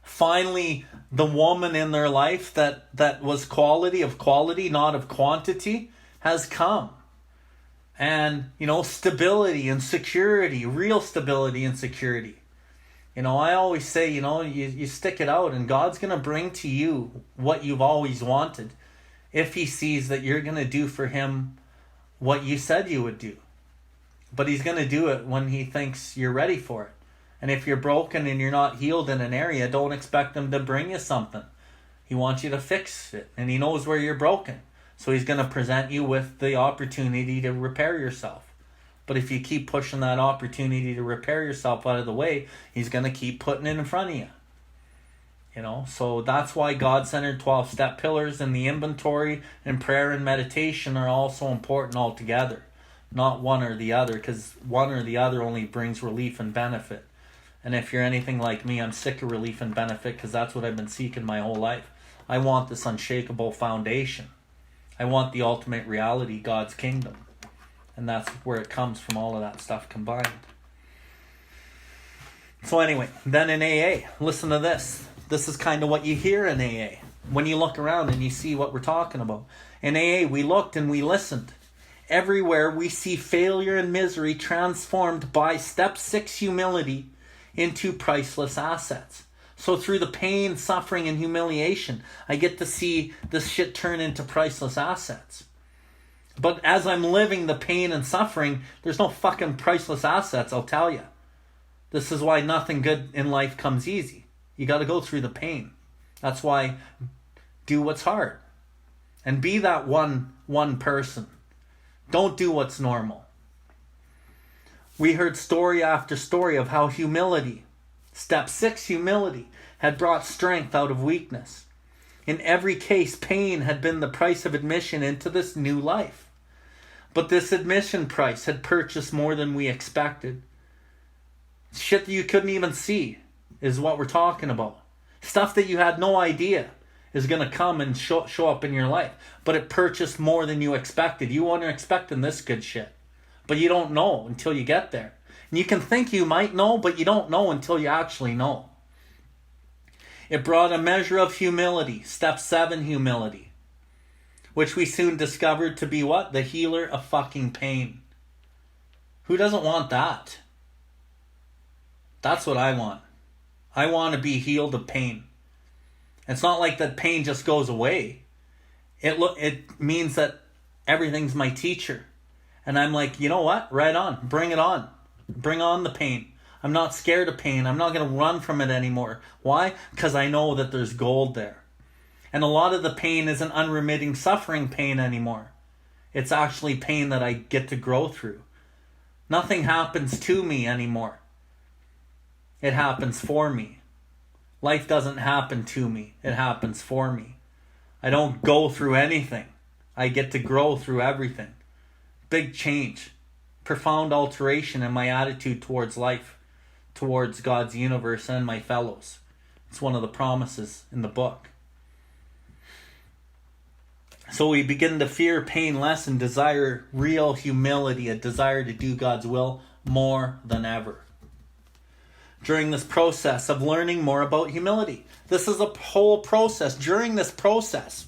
Finally, the woman in their life that was quality, not of quantity, has come. And, stability and security, real stability and security. I always say, you stick it out and God's going to bring to you what you've always wanted if he sees that you're going to do for him what you said you would do. But he's going to do it when he thinks you're ready for it. And if you're broken and you're not healed in an area, don't expect him to bring you something. He wants you to fix it, and he knows where you're broken. So he's going to present you with the opportunity to repair yourself. But if you keep pushing that opportunity to repair yourself out of the way, he's going to keep putting it in front of you. So that's why God-centered 12-step pillars and the inventory and prayer and meditation are all so important altogether. Not one or the other, because one or the other only brings relief and benefit. And if you're anything like me, I'm sick of relief and benefit because that's what I've been seeking my whole life. I want this unshakable foundation. I want the ultimate reality, God's kingdom. And that's where it comes from, all of that stuff combined. So anyway, then in AA, listen to this. This is kind of what you hear in AA. When you look around and you see what we're talking about. In AA, we looked and we listened. Everywhere we see failure and misery transformed by step 6 humility into priceless assets. So through the pain, suffering, and humiliation, I get to see this shit turn into priceless assets. But as I'm living the pain and suffering, there's no fucking priceless assets, I'll tell you. This is why nothing good in life comes easy. You got to go through the pain. That's why do what's hard. And be that one person. Don't do what's normal. We heard story after story of how humility, step 6 humility, had brought strength out of weakness. In every case, pain had been the price of admission into this new life. But this admission price had purchased more than we expected. Shit that you couldn't even see is what we're talking about. Stuff that you had no idea is going to come and show up in your life. But it purchased more than you expected. You weren't expecting this good shit. But you don't know until you get there. And you can think you might know, but you don't know until you actually know. It brought a measure of humility, step 7 humility, which we soon discovered to be what? The healer of fucking pain. Who doesn't want that? That's what I want. I want to be healed of pain. It's not like that pain just goes away. It means that everything's my teacher. And I'm like, you know what? Right on. Bring it on. Bring on the pain. I'm not scared of pain. I'm not going to run from it anymore. Why? Because I know that there's gold there. And a lot of the pain isn't unremitting suffering pain anymore. It's actually pain that I get to grow through. Nothing happens to me anymore. It happens for me. Life doesn't happen to me. It happens for me. I don't go through anything. I get to grow through everything. Big change. Profound alteration in my attitude towards life, towards God's universe and my fellows. It's one of the promises in the book. So we begin to fear pain less and desire real humility, a desire to do God's will more than ever. During this process of learning more about humility. This is a whole process. During this process,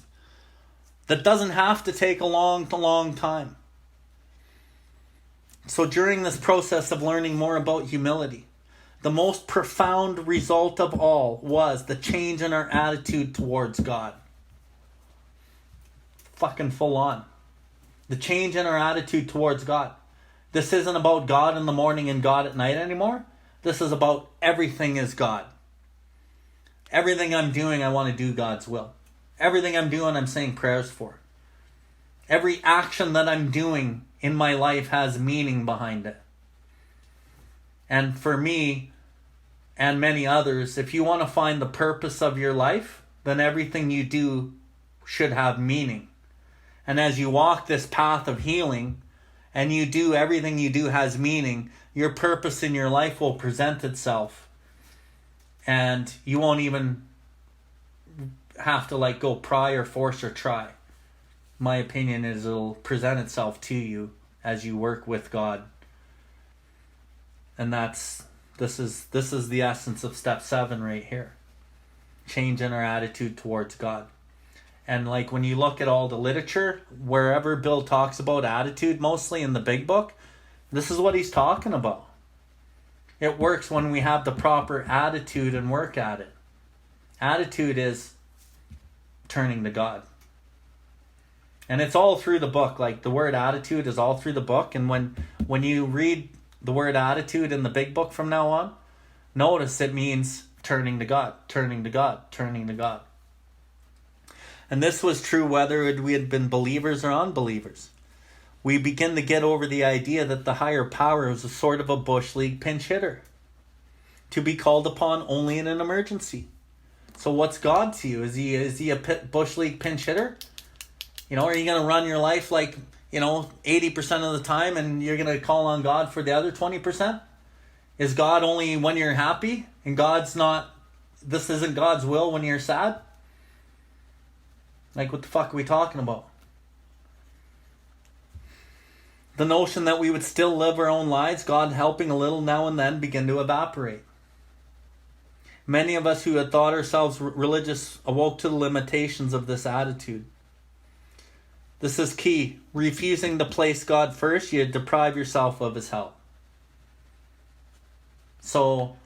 that doesn't have to take a long time. So during this process of learning more about humility, the most profound result of all was the change in our attitude towards God. Fucking full on. The change in our attitude towards God. This isn't about God in the morning and God at night anymore. This is about everything is God. Everything I'm doing, I want to do God's will. Everything I'm doing, I'm saying prayers for. Every action that I'm doing in my life has meaning behind it. And for me, and many others, if you want to find the purpose of your life, then everything you do should have meaning. And as you walk this path of healing, and you do everything you do has meaning, your purpose in your life will present itself. And you won't even have to like go pry or force or try. My opinion is it'll present itself to you as you work with God. And this is the essence of step 7 right here. Changing our attitude towards God. And like when you look at all the literature, wherever Bill talks about attitude, mostly in the big book, this is what he's talking about. It works when we have the proper attitude and work at it. Attitude is turning to God. And it's all through the book. Like the word attitude is all through the book. And when you read the word attitude in the big book from now on, notice it means turning to God, turning to God, turning to God. And this was true whether we had been believers or unbelievers. We begin to get over the idea that the higher power is a sort of a bush league pinch hitter, to be called upon only in an emergency. So what's God to you? Is he a bush league pinch hitter? Are you going to run your life like 80% of the time, and you're going to call on God for the other 20%? Is God only when you're happy, and this isn't God's will when you're sad? Like, what the fuck are we talking about? The notion that we would still live our own lives, God helping a little now and then, begin to evaporate. Many of us who had thought ourselves religious awoke to the limitations of this attitude. This is key. Refusing to place God first, you deprive yourself of his help. So,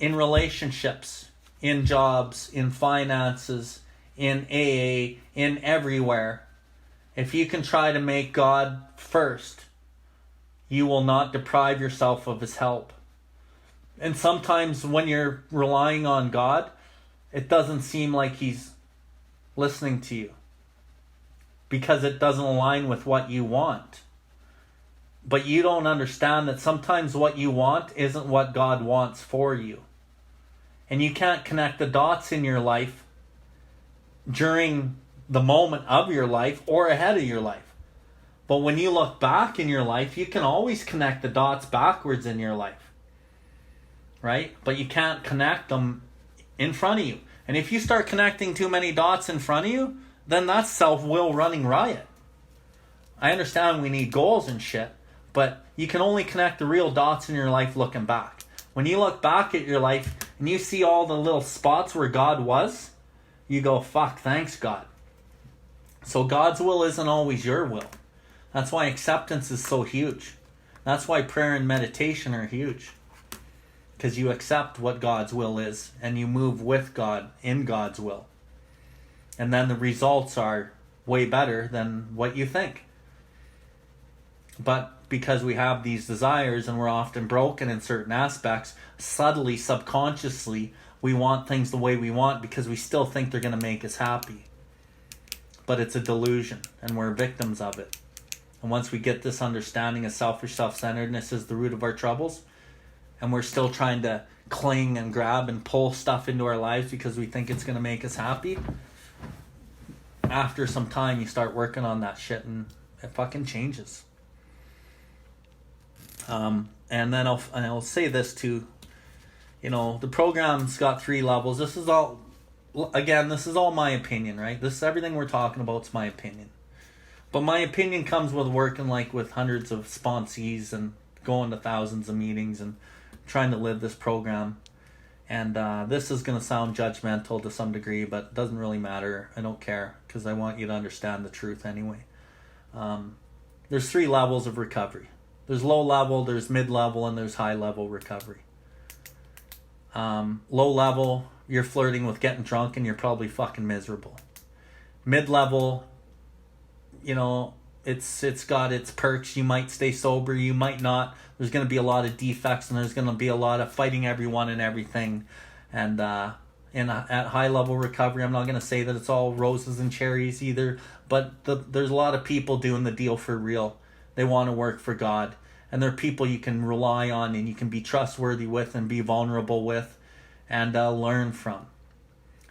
in relationships, in jobs, in finances, in AA, in everywhere, if you can try to make God first, you will not deprive yourself of his help. And sometimes when you're relying on God, it doesn't seem like he's listening to you, because it doesn't align with what you want. But you don't understand that sometimes what you want isn't what God wants for you. And you can't connect the dots in your life during the moment of your life or ahead of your life. But when you look back in your life, you can always connect the dots backwards in your life. Right? But you can't connect them in front of you. And if you start connecting too many dots in front of you, then that's self-will running riot. I understand we need goals and shit, but you can only connect the real dots in your life looking back. When you look back at your life and you see all the little spots where God was, you go, fuck, thanks God. So God's will isn't always your will. That's why acceptance is so huge. That's why prayer and meditation are huge. Because you accept what God's will is and you move with God in God's will. And then the results are way better than what you think. But because we have these desires and we're often broken in certain aspects, subtly, subconsciously, we want things the way we want because we still think they're going to make us happy. But it's a delusion and we're victims of it. And once we get this understanding of selfish self-centeredness is the root of our troubles, and we're still trying to cling and grab and pull stuff into our lives because we think it's going to make us happy, after some time you start working on that shit and it fucking changes. And then I'll say this too. The program's got 3 levels. This is all my opinion, right? This is everything we're talking about. It's my opinion. But my opinion comes with working with hundreds of sponsees and going to thousands of meetings and trying to live this program. And this is going to sound judgmental to some degree, but it doesn't really matter. I don't care because I want you to understand the truth anyway. There's 3 levels of recovery. There's low level, there's mid level, and there's high level recovery. Low level, you're flirting with getting drunk and you're probably fucking miserable. Mid level, it's got its perks. You might stay sober, you might not. There's going to be a lot of defects and there's going to be a lot of fighting everyone and everything. And at high level recovery, I'm not going to say that it's all roses and cherries either, but there's a lot of people doing the deal for real. They want to work for God And they're people you can rely on and you can be trustworthy with and be vulnerable with and learn from.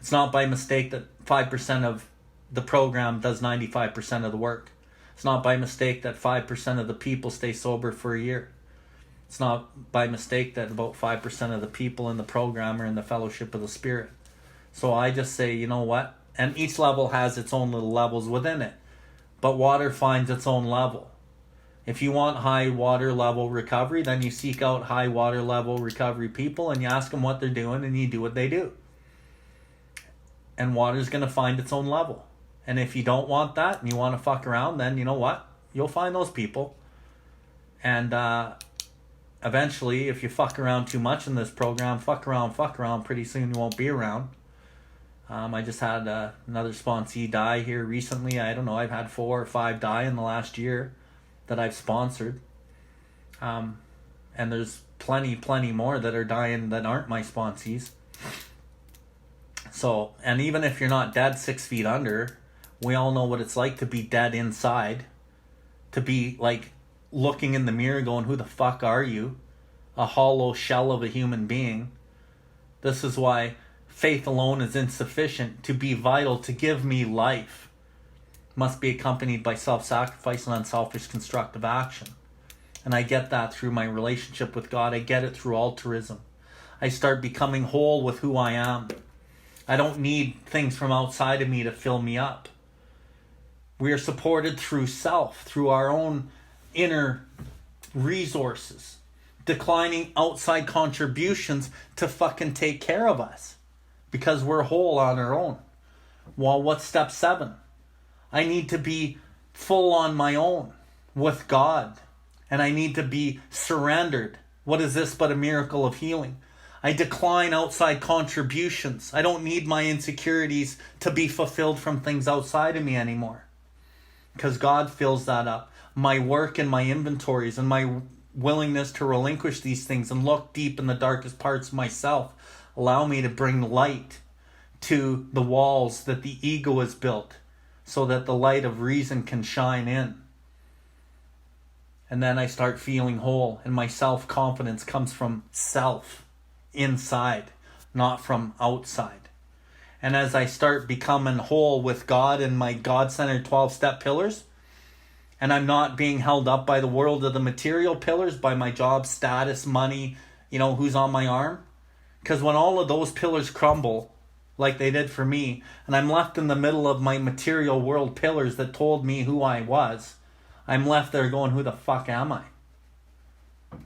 It's not by mistake that 5% of the program does 95% of the work. It's not by mistake that 5% of the people stay sober for a year. It's not by mistake that about 5% of the people in the program are in the fellowship of the Spirit. So I just say, you know what? And each level has its own little levels within it. But water finds its own level. If you want high water level recovery, then you seek out high water level recovery people and you ask them what they're doing and you do what they do. And water's going to find its own level. And if you don't want that and you want to fuck around, then you know what? You'll find those people. And eventually, if you fuck around too much in this program, fuck around, pretty soon you won't be around. I just had another sponsee die here recently. I don't know, I've had 4 or 5 die in the last year that I've sponsored. And there's plenty more that are dying that aren't my sponsees. So, and even if you're not dead 6 feet under, we all know what it's like to be dead inside. To be like looking in the mirror going, who the fuck are you? A hollow shell of a human being. This is why faith alone is insufficient. To be vital, to give me life, must be accompanied by self-sacrifice and unselfish constructive action. And I get that through my relationship with God. I get it through altruism. I start becoming whole with who I am. I don't need things from outside of me to fill me up. We are supported through self, through our own inner resources. Declining outside contributions to fucking take care of us. Because we're whole on our own. Well, what's step 7? I need to be full on my own with God. And I need to be surrendered. What is this but a miracle of healing? I decline outside contributions. I don't need my insecurities to be fulfilled from things outside of me anymore. Because God fills that up. My work and my inventories and my willingness to relinquish these things and look deep in the darkest parts of myself allow me to bring light to the walls that the ego has built so that the light of reason can shine in. And then I start feeling whole, and my self-confidence comes from self, inside, not from outside. And as I start becoming whole with God and my God-centered 12-step pillars, and I'm not being held up by the world of the material pillars, by my job, status, money, who's on my arm. Because when all of those pillars crumble, like they did for me, and I'm left in the middle of my material world pillars that told me who I was, I'm left there going, who the fuck am I?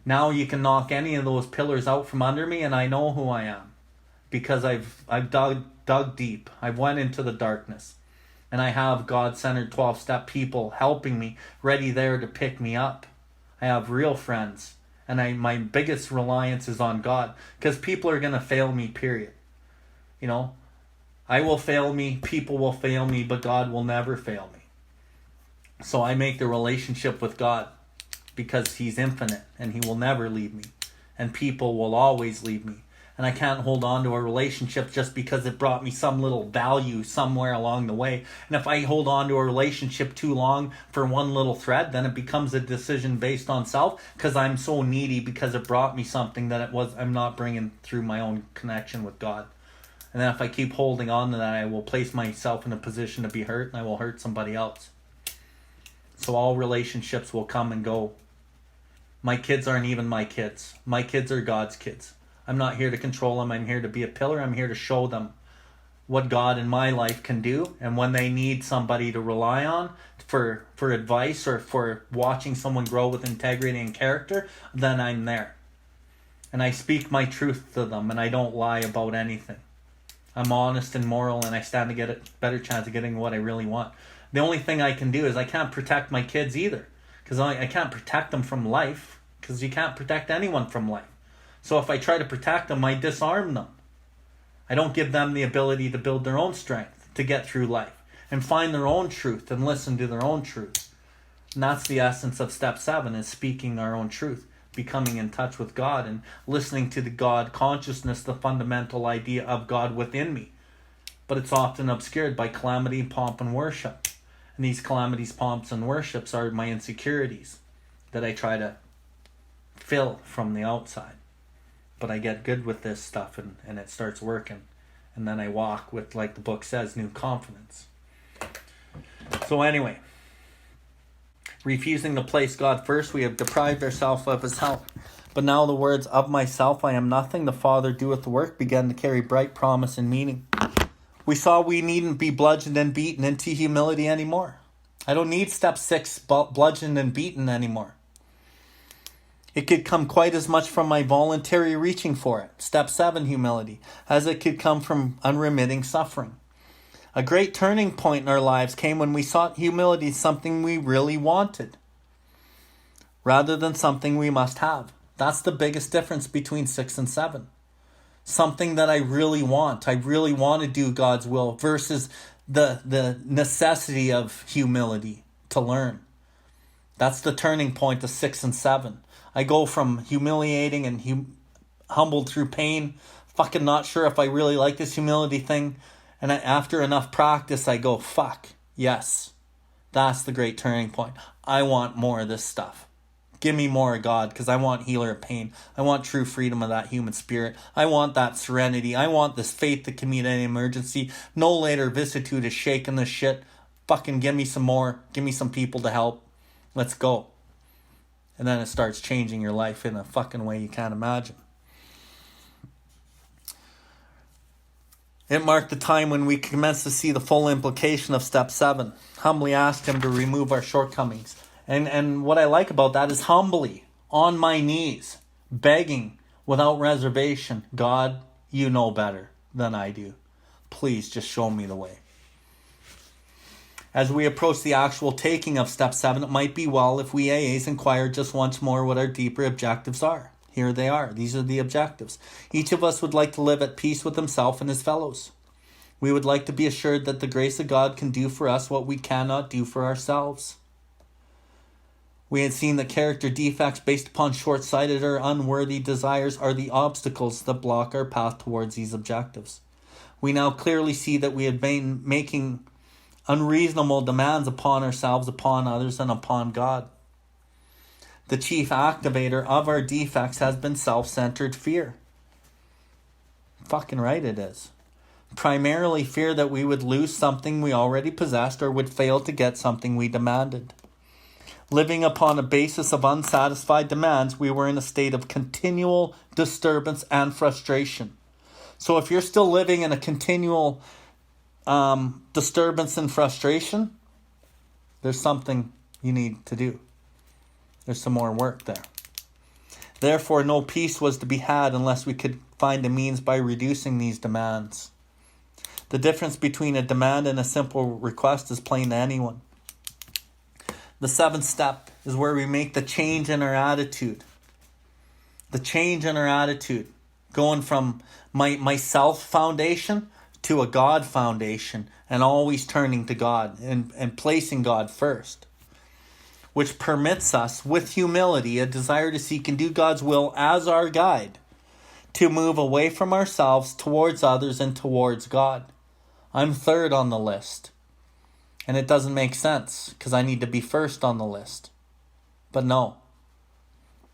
Now you can knock any of those pillars out from under me and I know who I am. Because I've dug deep. I've went into the darkness. And I have God-centered 12-step people helping me, ready there to pick me up. I have real friends. And my biggest reliance is on God. Because people are going to fail me, period. I will fail me, people will fail me, but God will never fail me. So I make the relationship with God because He's infinite and He will never leave me. And people will always leave me. And I can't hold on to a relationship just because it brought me some little value somewhere along the way. And if I hold on to a relationship too long for one little thread, then it becomes a decision based on self because I'm so needy because it brought me something that I'm not bringing through my own connection with God. And then if I keep holding on to that, I will place myself in a position to be hurt and I will hurt somebody else. So all relationships will come and go. My kids aren't even my kids. My kids are God's kids. I'm not here to control them. I'm here to be a pillar. I'm here to show them what God in my life can do. And when they need somebody to rely on for advice or for watching someone grow with integrity and character, then I'm there. And I speak my truth to them and I don't lie about anything. I'm honest and moral and I stand to get a better chance of getting what I really want. The only thing I can do is I can't protect my kids either. Because I can't protect them from life. Because you can't protect anyone from life. So if I try to protect them, I disarm them. I don't give them the ability to build their own strength to get through life and find their own truth and listen to their own truth. And that's the essence of step 7 is speaking our own truth, becoming in touch with God and listening to the God consciousness, the fundamental idea of God within me. But it's often obscured by calamity, pomp, and worship. And these calamities, pomps, and worships are my insecurities that I try to fill from the outside. But I get good with this stuff and it starts working. And then I walk with, like the book says, new confidence. So anyway, refusing to place God first, we have deprived ourselves of his help. But now the words, of myself I am nothing, the Father doeth the work, began to carry bright promise and meaning. We saw we needn't be bludgeoned and beaten into humility anymore. I don't need step 6, bludgeoned and beaten anymore. It could come quite as much from my voluntary reaching for it, step 7, humility, as it could come from unremitting suffering. A great turning point in our lives came when we sought humility, something we really wanted, rather than something we must have. That's the biggest difference between 6 and 7. Something that I really want. I really want to do God's will versus the necessity of humility to learn. That's the turning point of 6 and 7. I go from humiliating and humbled through pain, fucking not sure if I really like this humility thing. And after enough practice, I go, fuck, yes. That's the great turning point. I want more of this stuff. Give me more of God, because I want healer of pain. I want true freedom of that human spirit. I want that serenity. I want this faith that can meet any emergency. No later vicissitude is shaking this shit. Fucking give me some more. Give me some people to help. Let's go. And then it starts changing your life in a fucking way you can't imagine. It marked the time when we commenced to see the full implication of step 7. Humbly asked him to remove our shortcomings. And what I like about that is humbly, on my knees, begging without reservation, God, you know better than I do. Please just show me the way. As we approach the actual taking of step 7, it might be well if we AAs inquire just once more what our deeper objectives are. Here they are. These are the objectives. Each of us would like to live at peace with himself and his fellows. We would like to be assured that the grace of God can do for us what we cannot do for ourselves. We had seen that character defects based upon short-sighted or unworthy desires are the obstacles that block our path towards these objectives. We now clearly see that we have been making unreasonable demands upon ourselves, upon others, and upon God. The chief activator of our defects has been self-centered fear. Fucking right it is. Primarily fear that we would lose something we already possessed or would fail to get something we demanded. Living upon a basis of unsatisfied demands, we were in a state of continual disturbance and frustration. So if you're still living in a continual disturbance and frustration, there's something you need to do. There's some more work there. Therefore, no peace was to be had unless we could find a means by reducing these demands. The difference between a demand and a simple request is plain to anyone. The 7th step is where we make the change in our attitude. The change in our attitude. Going from my self foundation to a God foundation, and always turning to God and placing God first, which permits us, with humility, a desire to seek and do God's will as our guide, to move away from ourselves towards others and towards God. I'm third on the list, and it doesn't make sense because I need to be first on the list. But no,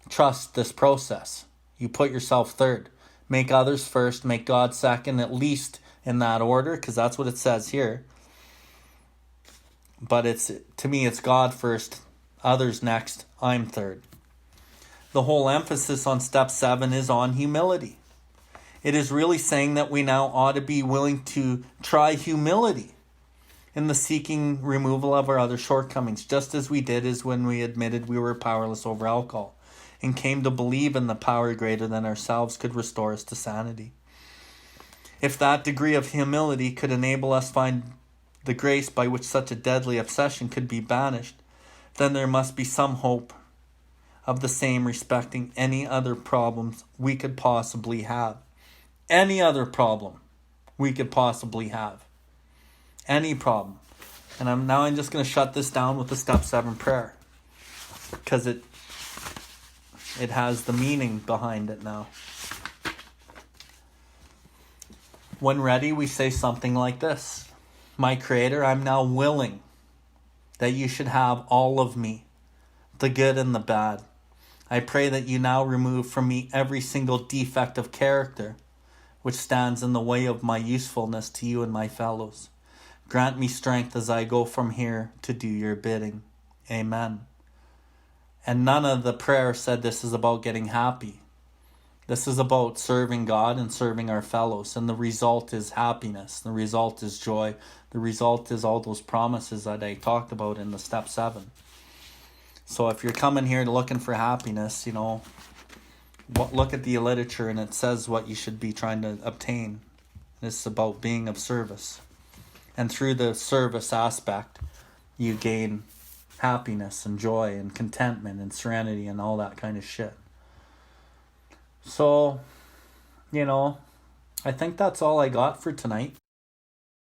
trust this process. You put yourself third. Make others first, make God second, at least in that order, because that's what it says here. But to me, it's God first, others next, I'm third. The whole emphasis on step 7 is on humility. It is really saying that we now ought to be willing to try humility in the seeking removal of our other shortcomings, just as we did as when we admitted we were powerless over alcohol and came to believe in the power greater than ourselves could restore us to sanity. If that degree of humility could enable us find the grace by which such a deadly obsession could be banished, then there must be some hope of the same respecting any other problems we could possibly have. Any other problem we could possibly have. Any problem. And I'm just going to shut this down with the step 7 prayer, because it has the meaning behind it now. When ready, we say something like this. My Creator, I'm now willing that you should have all of me, the good and the bad. I pray that you now remove from me every single defect of character which stands in the way of my usefulness to you and my fellows. Grant me strength as I go from here to do your bidding. Amen. And none of the prayer said this is about getting happy. This is about serving God and serving our fellows. And the result is happiness. The result is joy. The result is all those promises that I talked about in the step 7. So if you're coming here looking for happiness, look at the literature and it says what you should be trying to obtain. It's about being of service. And through the service aspect, you gain happiness and joy and contentment and serenity and all that kind of shit. So, I think that's all I got for tonight.